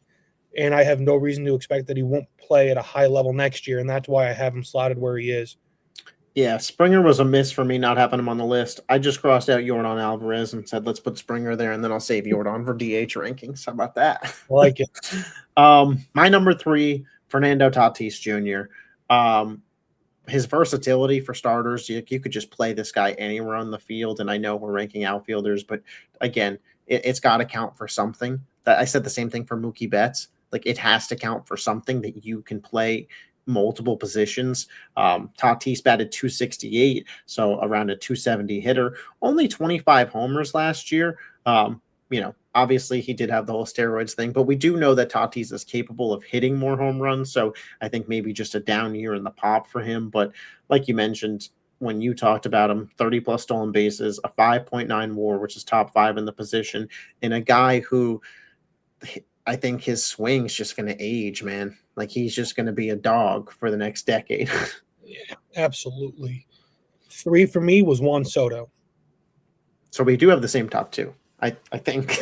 and I have no reason to expect that he won't play at a high level next year, and that's why I have him slotted where he is. Yeah, Springer was a miss for me not having him on the list. I just crossed out Yordan Alvarez and said, let's put Springer there, and then I'll save Yordan for DH rankings. How about that? I like it. My number 3, Fernando Tatis Jr. His versatility for starters, you could just play this guy anywhere on the field, and I know we're ranking outfielders, but again, it's got to count for something. I said the same thing for Mookie Betts. Like, it has to count for something that you can play multiple positions. Tatis batted 268, so around a 270 hitter. Only 25 homers last year. Obviously he did have the whole steroids thing, but we do know that Tatis is capable of hitting more home runs. So I think maybe just a down year in the pop for him. But like you mentioned, when you talked about him, 30 plus stolen bases, a 5.9 WAR, which is top 5 in the position, and a guy who I think his swing's just going to age, man. Like, he's just going to be a dog for the next decade. Yeah, absolutely. 3 for me was Juan Soto. So we do have the same top 2. I think.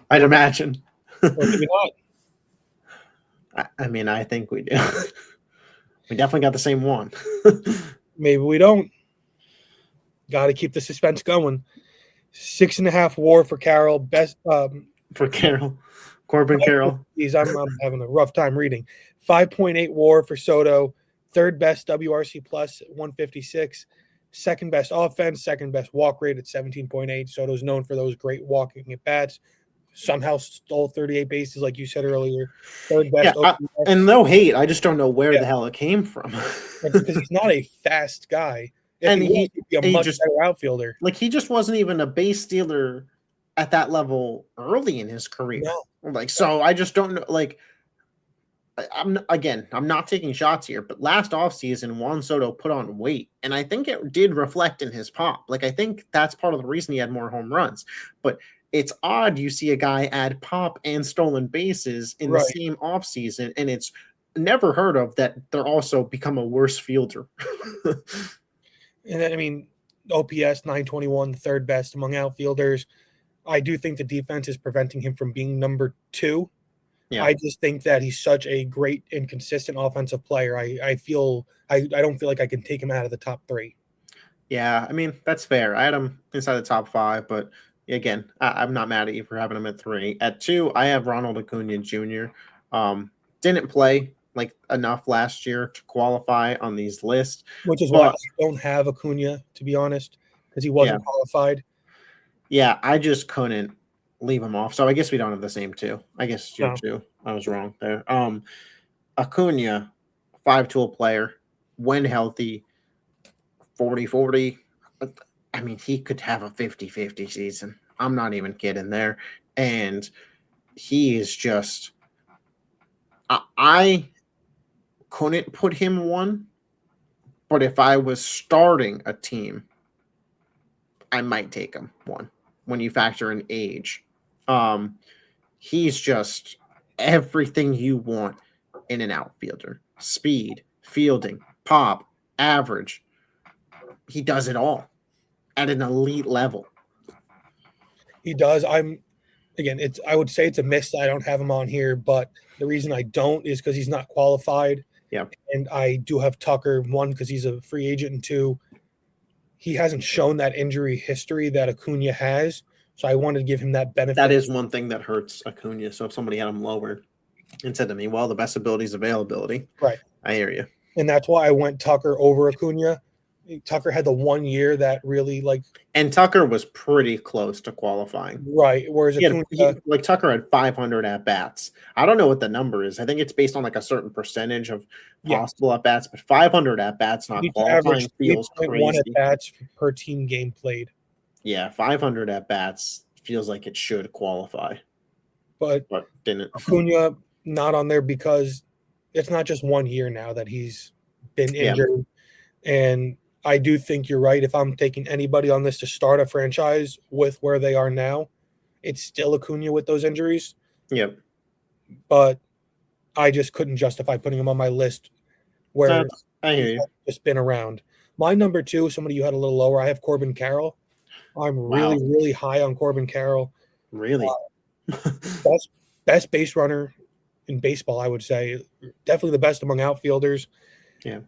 I'd imagine. Or maybe not. I mean, I think we do. We definitely got the same one. Maybe we don't. Got to keep the suspense going. 6.5 WAR for Carroll. Best for Carroll, Corbin Carroll. I'm having a rough time reading. 5.8 WAR for Soto. Third best WRC plus at 156. Second best offense, second best walk rate at 17.8. Soto's known for those great walking at bats. Somehow stole 38 bases, like you said earlier. Third best. And no hate. I just don't know where the hell it came from. Because he's not a fast guy. And he'd be a much better outfielder. Like, he just wasn't even a base stealer at that level early in his career. No. So I just don't know. Like, I'm not taking shots here, but last offseason, Juan Soto put on weight, and I think it did reflect in his pop. Like, I think that's part of the reason he had more home runs. But it's odd you see a guy add pop and stolen bases in the same offseason, and it's never heard of that they're also become a worse fielder. And then, OPS 921, the third best among outfielders. I do think the defense is preventing him from being number 2. Yeah. I just think that he's such a great and consistent offensive player. I don't feel like I can take him out of the top 3. Yeah, that's fair. I had him inside the top 5, but again, I'm not mad at you for having him at 3. At 2, I have Ronald Acuna Jr. Didn't play enough last year to qualify on these lists, which is why I don't have Acuna, to be honest, because he wasn't qualified. Yeah, I just couldn't leave him off. So I guess we don't have the same 2. I guess you're 2. I was wrong there. Acuna, 5-tool player, when healthy, 40-40. He could have a 50-50 season. I'm not even kidding there. And he is just I couldn't put him 1, but if I was starting a team, I might take him 1 when you factor in age. He's just everything you want in an outfielder. Speed, fielding, pop, average. He does it all at an elite level. He does. I would say it's a miss that I don't have him on here, but the reason I don't is because he's not qualified. Yeah. And I do have Tucker, 1, because he's a free agent, and 2, he hasn't shown that injury history that Acuna has. So I wanted to give him that benefit. That is one thing that hurts Acuna. So if somebody had him lower and said to me, well, the best ability is availability. Right. I hear you. And that's why I went Tucker over Acuna. Tucker had the 1 year that really and Tucker was pretty close to qualifying. Right. Whereas Tucker had 500 at bats. I don't know what the number is. I think it's based on a certain percentage of possible at bats, but 500 at bats not qualifying feels crazy. 1 at bats per team game played. Yeah, 500 at bats feels like it should qualify, but but didn't. Acuna not on there because it's not just 1 year now that he's been Yeah, injured. And I do think you're right. If I'm taking anybody on this to start a franchise with where they are now, it's still Acuna with those injuries. yep. But I just couldn't justify putting him on my list where I hear he's you. just been around. My number two, somebody you had a little lower, I have Corbin Carroll. I'm really, Wow, really high on Corbin Carroll. really? Best base runner in baseball, I would say. Definitely the best among outfielders. Yeah.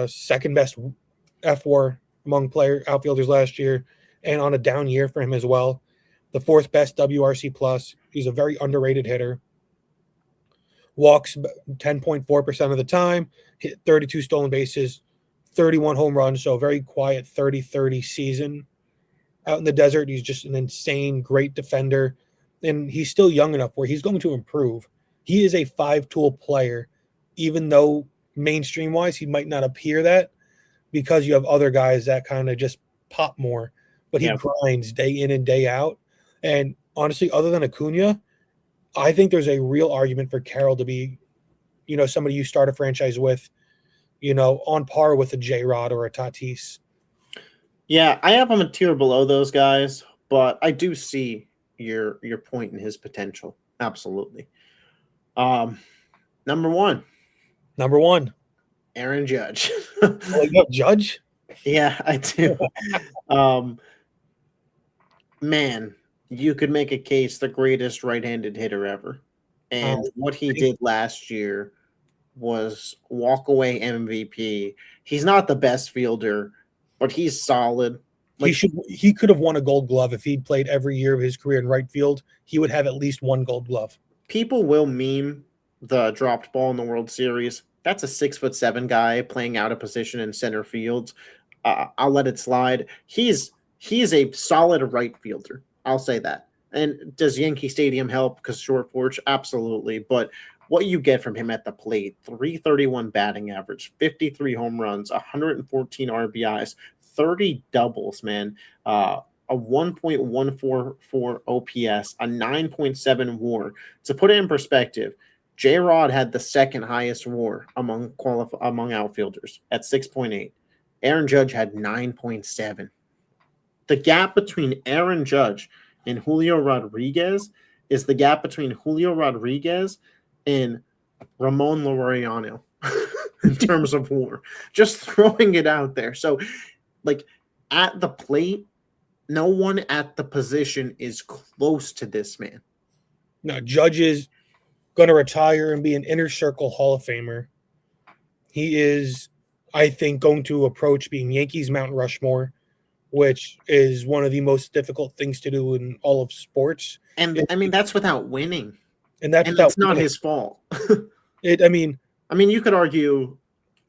Second best F4 among outfielders last year, and on a down year for him as well. The fourth best WRC plus. He's a very underrated hitter. Walks 10.4% of the time, hit 32 stolen bases, 31 home runs, so a very quiet 30-30 season. Out in the desert, he's just an insane, great defender, and he's still young enough where he's going to improve. He is a five-tool player, even though mainstream-wise he might not appear that because you have other guys that kind of just pop more, but he grinds day in and day out. And honestly, other than Acuna, I think there's a real argument for Carroll to be, somebody you start a franchise with, on par with a J-Rod or a Tatis. Yeah, I have him a tier below those guys, but I do see your point in his potential. Absolutely. Number one, Aaron Judge. Oh, you have Judge? Yeah, I do. Man, you could make a case the greatest right-handed hitter ever. And what he did last year was walk away MVP. He's not the best fielder, but he's solid. Like, he could have won a Gold Glove if he'd played every year of his career in right field. He would have at least one Gold Glove. People will meme the dropped ball in the World Series. That's a 6'7" guy playing out of position in center field. I'll let it slide. He's a solid right fielder. I'll say that. And does Yankee Stadium help because short porch? Absolutely. But what you get from him at the plate, 331 batting average, 53 home runs, 114 RBIs, 30 doubles, man. A 1.144 OPS, a 9.7 WAR. To put it in perspective, J-Rod had the second highest WAR among outfielders at 6.8. Aaron Judge had 9.7. The gap between Aaron Judge and Julio Rodriguez is the gap between Julio Rodriguez and Ramon Laureano in terms of WAR. Just throwing it out there. So, like, at the plate, no one at the position is close to this man. No, Judge is going to retire and be an inner circle Hall of Famer. He is, I think, going to approach being Yankees Mount Rushmore, which is one of the most difficult things to do in all of sports. And I mean, that's without winning. And that's it's not his fault. I mean, you could argue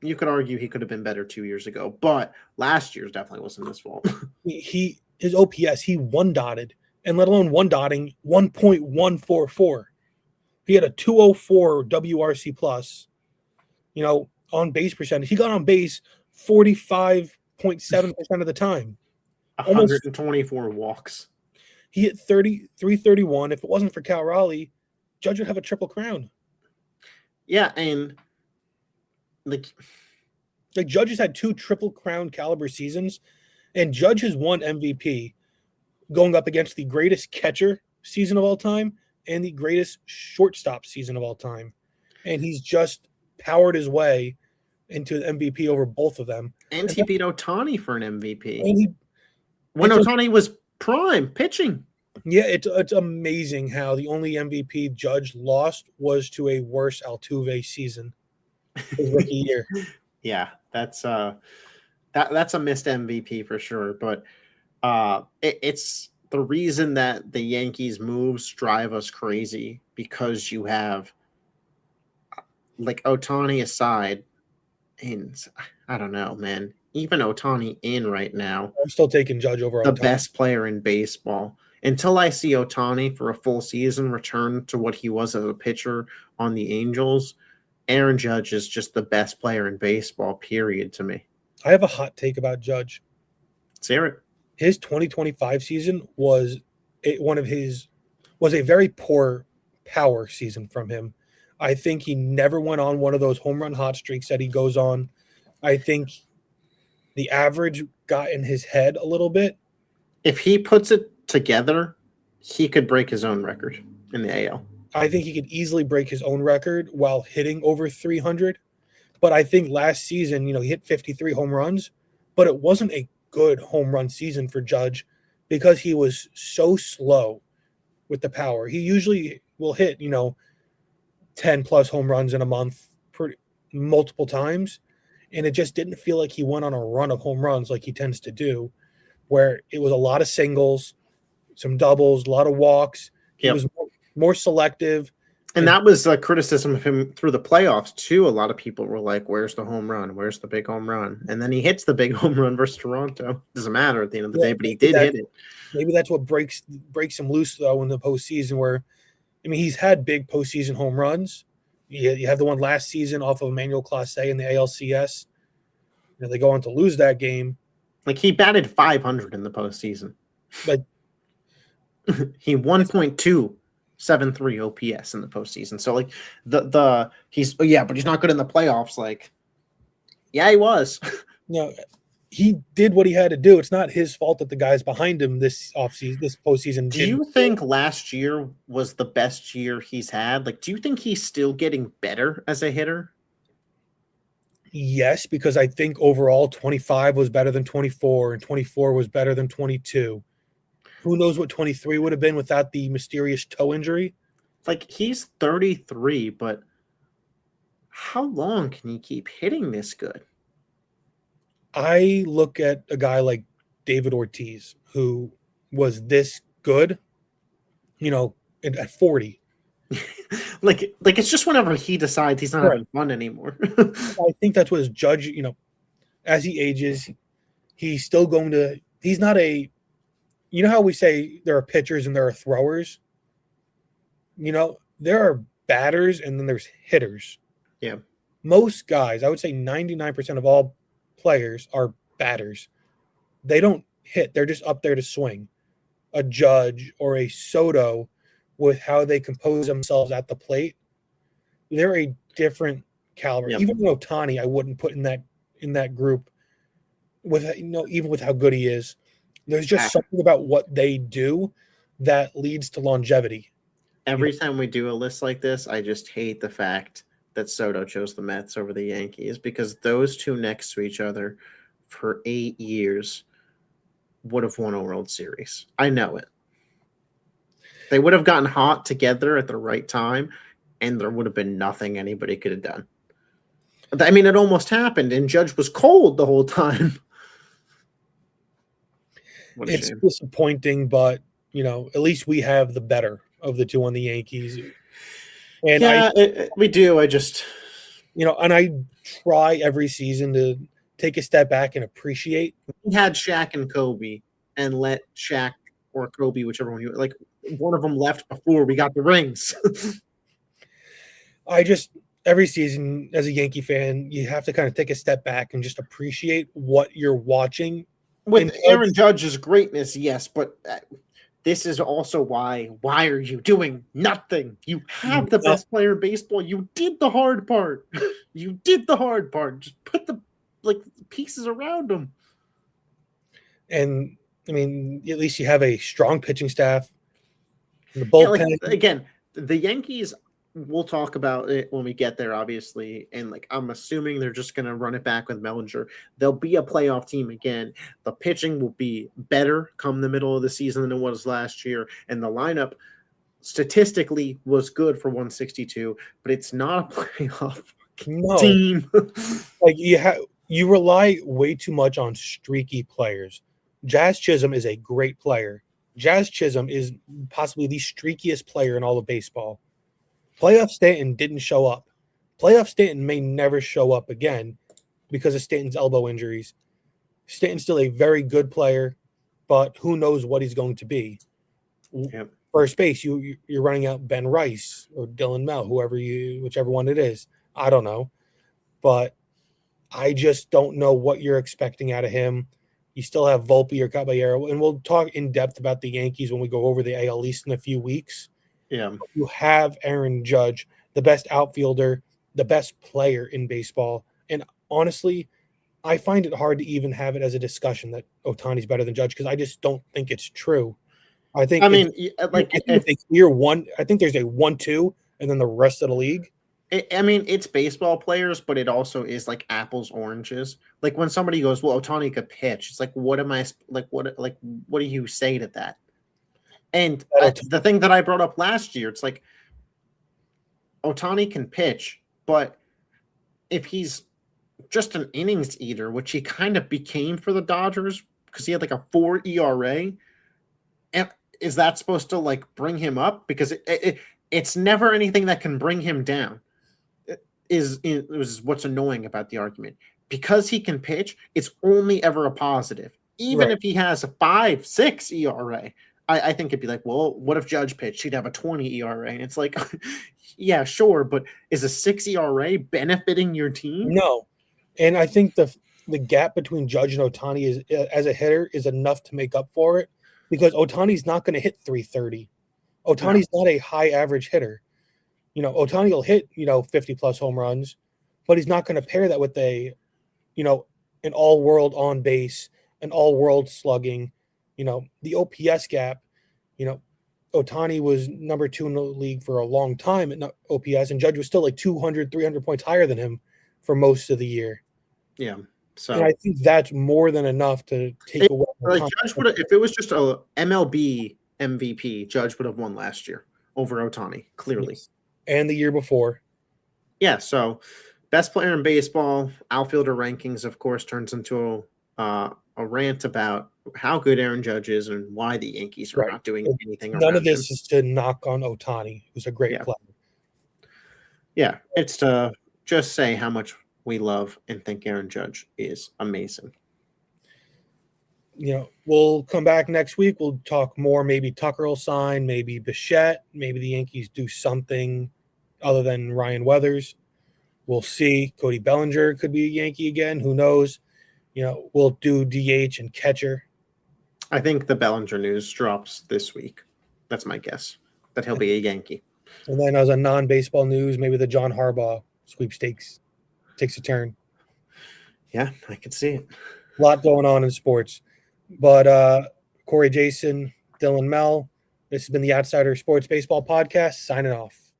he could have been better 2 years ago, but last year's definitely wasn't his fault. His OPS, he one dotted, and let alone one dotting 1.144. He had a 204 WRC plus, on base percentage. He got on base 45.7% of the time. 124 walks. He hit 331. If it wasn't for Cal Raleigh, Judge would have a triple crown. Yeah, and like Judge has had 2 triple crown caliber seasons, and Judge has won MVP going up against the greatest catcher season of all time and the greatest shortstop season of all time. And he's just powered his way into an MVP over both of them. And he beat Ohtani for an MVP. When Ohtani was prime pitching. Yeah, it's amazing how the only MVP Judge lost was to a worse Altuve season his rookie year. Yeah, that's a missed MVP for sure. But it's the reason that the Yankees moves drive us crazy, because you have, like, Ohtani aside, and I don't know, man. Even Ohtani in right now, I'm still taking Judge over the Ohtani. best player in baseball. Until I see Ohtani for a full season return to what he was as a pitcher on the Angels, Aaron Judge is just the best player in baseball, period, to me. I have a hot take about Judge. Let's hear it. his 2025 season was was a very poor power season from him. I think he never went on one of those home run hot streaks that he goes on. I think the average got in his head a little bit. If he puts it together, he could break his own record in the AL. I think he could easily break his own record while hitting over 300. But I think last season, he hit 53 home runs, but it wasn't a good home run season for Judge because he was so slow with the power. He usually will hit, 10 plus home runs in a month multiple times. And it just didn't feel like he went on a run of home runs like he tends to do, where it was a lot of singles, some doubles, a lot of walks. He was more selective. And that was a criticism of him through the playoffs, too. A lot of people were like, where's the home run? Where's the big home run? And then he hits the big home run versus Toronto. Doesn't matter at the end of the day, but he did hit it. Maybe that's what breaks him loose, though, in the postseason where, he's had big postseason home runs. You have the one last season off of Emmanuel Clase in the ALCS. They go on to lose that game. Like, he batted 500 in the postseason. Like, he 1.273 OPS in the postseason. So, like, but he's not good in the playoffs. Like, yeah, he was. He did what he had to do. It's not his fault that the guys behind him this postseason. Do you think last year was the best year he's had? Like, do you think he's still getting better as a hitter? Yes, because I think overall 25 was better than 24 and 24 was better than 22. Who knows what 23 would have been without the mysterious toe injury? Like, he's 33, but how long can he keep hitting this good? I look at a guy like David Ortiz, who was this good, at 40. like it's just whenever he decides he's not having fun anymore. I think that's what his Judge, as he ages, he's still going to – he's not a – how we say there are pitchers and there are throwers? There are batters and then there's hitters. Yeah. Most guys, I would say 99% of all players are batters. They don't hit. They're just up there to swing. A Judge or a Soto, with how they compose themselves at the plate, they're a different caliber. Yep. Even Ohtani, I wouldn't put in that group. With even with how good he is, there's just something about what they do that leads to longevity. Every time we do a list like this, I just hate the fact that Soto chose the Mets over the Yankees, because those two next to each other for 8 years would have won a World Series. I know it. They would have gotten hot together at the right time, and there would have been nothing anybody could have done. I mean, it almost happened, and Judge was cold the whole time. It's disappointing, but, at least we have the better of the two on the Yankees. And we do. I just, and I try every season to take a step back and appreciate. We had Shaq and Kobe and let Shaq or Kobe, whichever one one of them left before we got the rings. Every season as a Yankee fan, you have to kind of take a step back and just appreciate what you're watching. With Aaron Judge's greatness, yes, but this is also why are you doing nothing? You have the best player in baseball. You did the hard part. Just put the pieces around him. And I mean, at least you have a strong pitching staff. The bullpen. Again, the Yankees, we'll talk about it when we get there, obviously. And I'm assuming they're just going to run it back with Bellinger. They'll be a playoff team again. The pitching will be better come the middle of the season than it was last year. And the lineup statistically was good for 162, but it's not a playoff team. You rely way too much on streaky players. Jazz Chisholm is a great player. Jazz Chisholm is possibly the streakiest player in all of baseball. Playoff Stanton didn't show up. Playoff Stanton may never show up again because of Stanton's elbow injuries. Stanton's still a very good player, but who knows what he's going to be. Yep. First base, you're running out Ben Rice or Dylan Mel, whichever one it is. I don't know. But I just don't know what you're expecting out of him. You still have Volpe or Caballero, and we'll talk in depth about the Yankees when we go over the AL East in a few weeks. Yeah. You have Aaron Judge, the best outfielder, the best player in baseball. And honestly, I find it hard to even have it as a discussion that Ohtani's better than Judge because I just don't think it's true. I think I mean, like, it's a clear one. I think there's a 1-2, and then the rest of the league. I mean, it's baseball players, but it also is like apples, oranges. Like when somebody goes, "Well, Ohtani could pitch," it's like, what am I like? What do you say to that? And the thing that I brought up last year, it's like Ohtani can pitch, but if he's just an innings eater, which he kind of became for the Dodgers because he had like a 4 ERA, and is that supposed to like bring him up? Because it's never anything that can bring him down. It was what's annoying about the argument. Because he can pitch, it's only ever a positive. Even if he has a 5.6 ERA, I think it'd be like, well, what if Judge pitched? He'd have a 20 ERA. And it's like, yeah, sure, but is a 6 ERA benefiting your team? No. And I think the gap between Judge and Ohtani is as a hitter is enough to make up for it because Ohtani's not going to hit 330. Ohtani's not a high average hitter. Ohtani will hit, 50 plus home runs, but he's not going to pair that with an all world on base, an all world slugging, the OPS gap, Ohtani was number 2 in the league for a long time at OPS, and Judge was still like 200, 300 points higher than him for most of the year. Yeah. So and I think that's more than enough to take away. Like Judge would, if it was just a MLB MVP, Judge would have won last year over Ohtani, clearly. Yes. And the year before. Yeah, so best player in baseball, outfielder rankings, of course, turns into a rant about how good Aaron Judge is and why the Yankees are not doing anything. None of this is to knock on Ohtani, who's a great player. Yeah, it's to just say how much we love and think Aaron Judge is amazing. We'll come back next week. We'll talk more. Maybe Tucker will sign, maybe Bichette, maybe the Yankees do something other than Ryan Weathers. We'll see. Cody Bellinger could be a Yankee again. Who knows? We'll do DH and catcher. I think the Bellinger news drops this week. That's my guess, that he'll be a Yankee. And then as a non-baseball news, maybe the John Harbaugh sweepstakes takes a turn. Yeah, I could see it. A lot going on in sports. But Corey, Jason, Dylan, Mel, this has been the Outsider Sports Baseball Podcast. Signing off.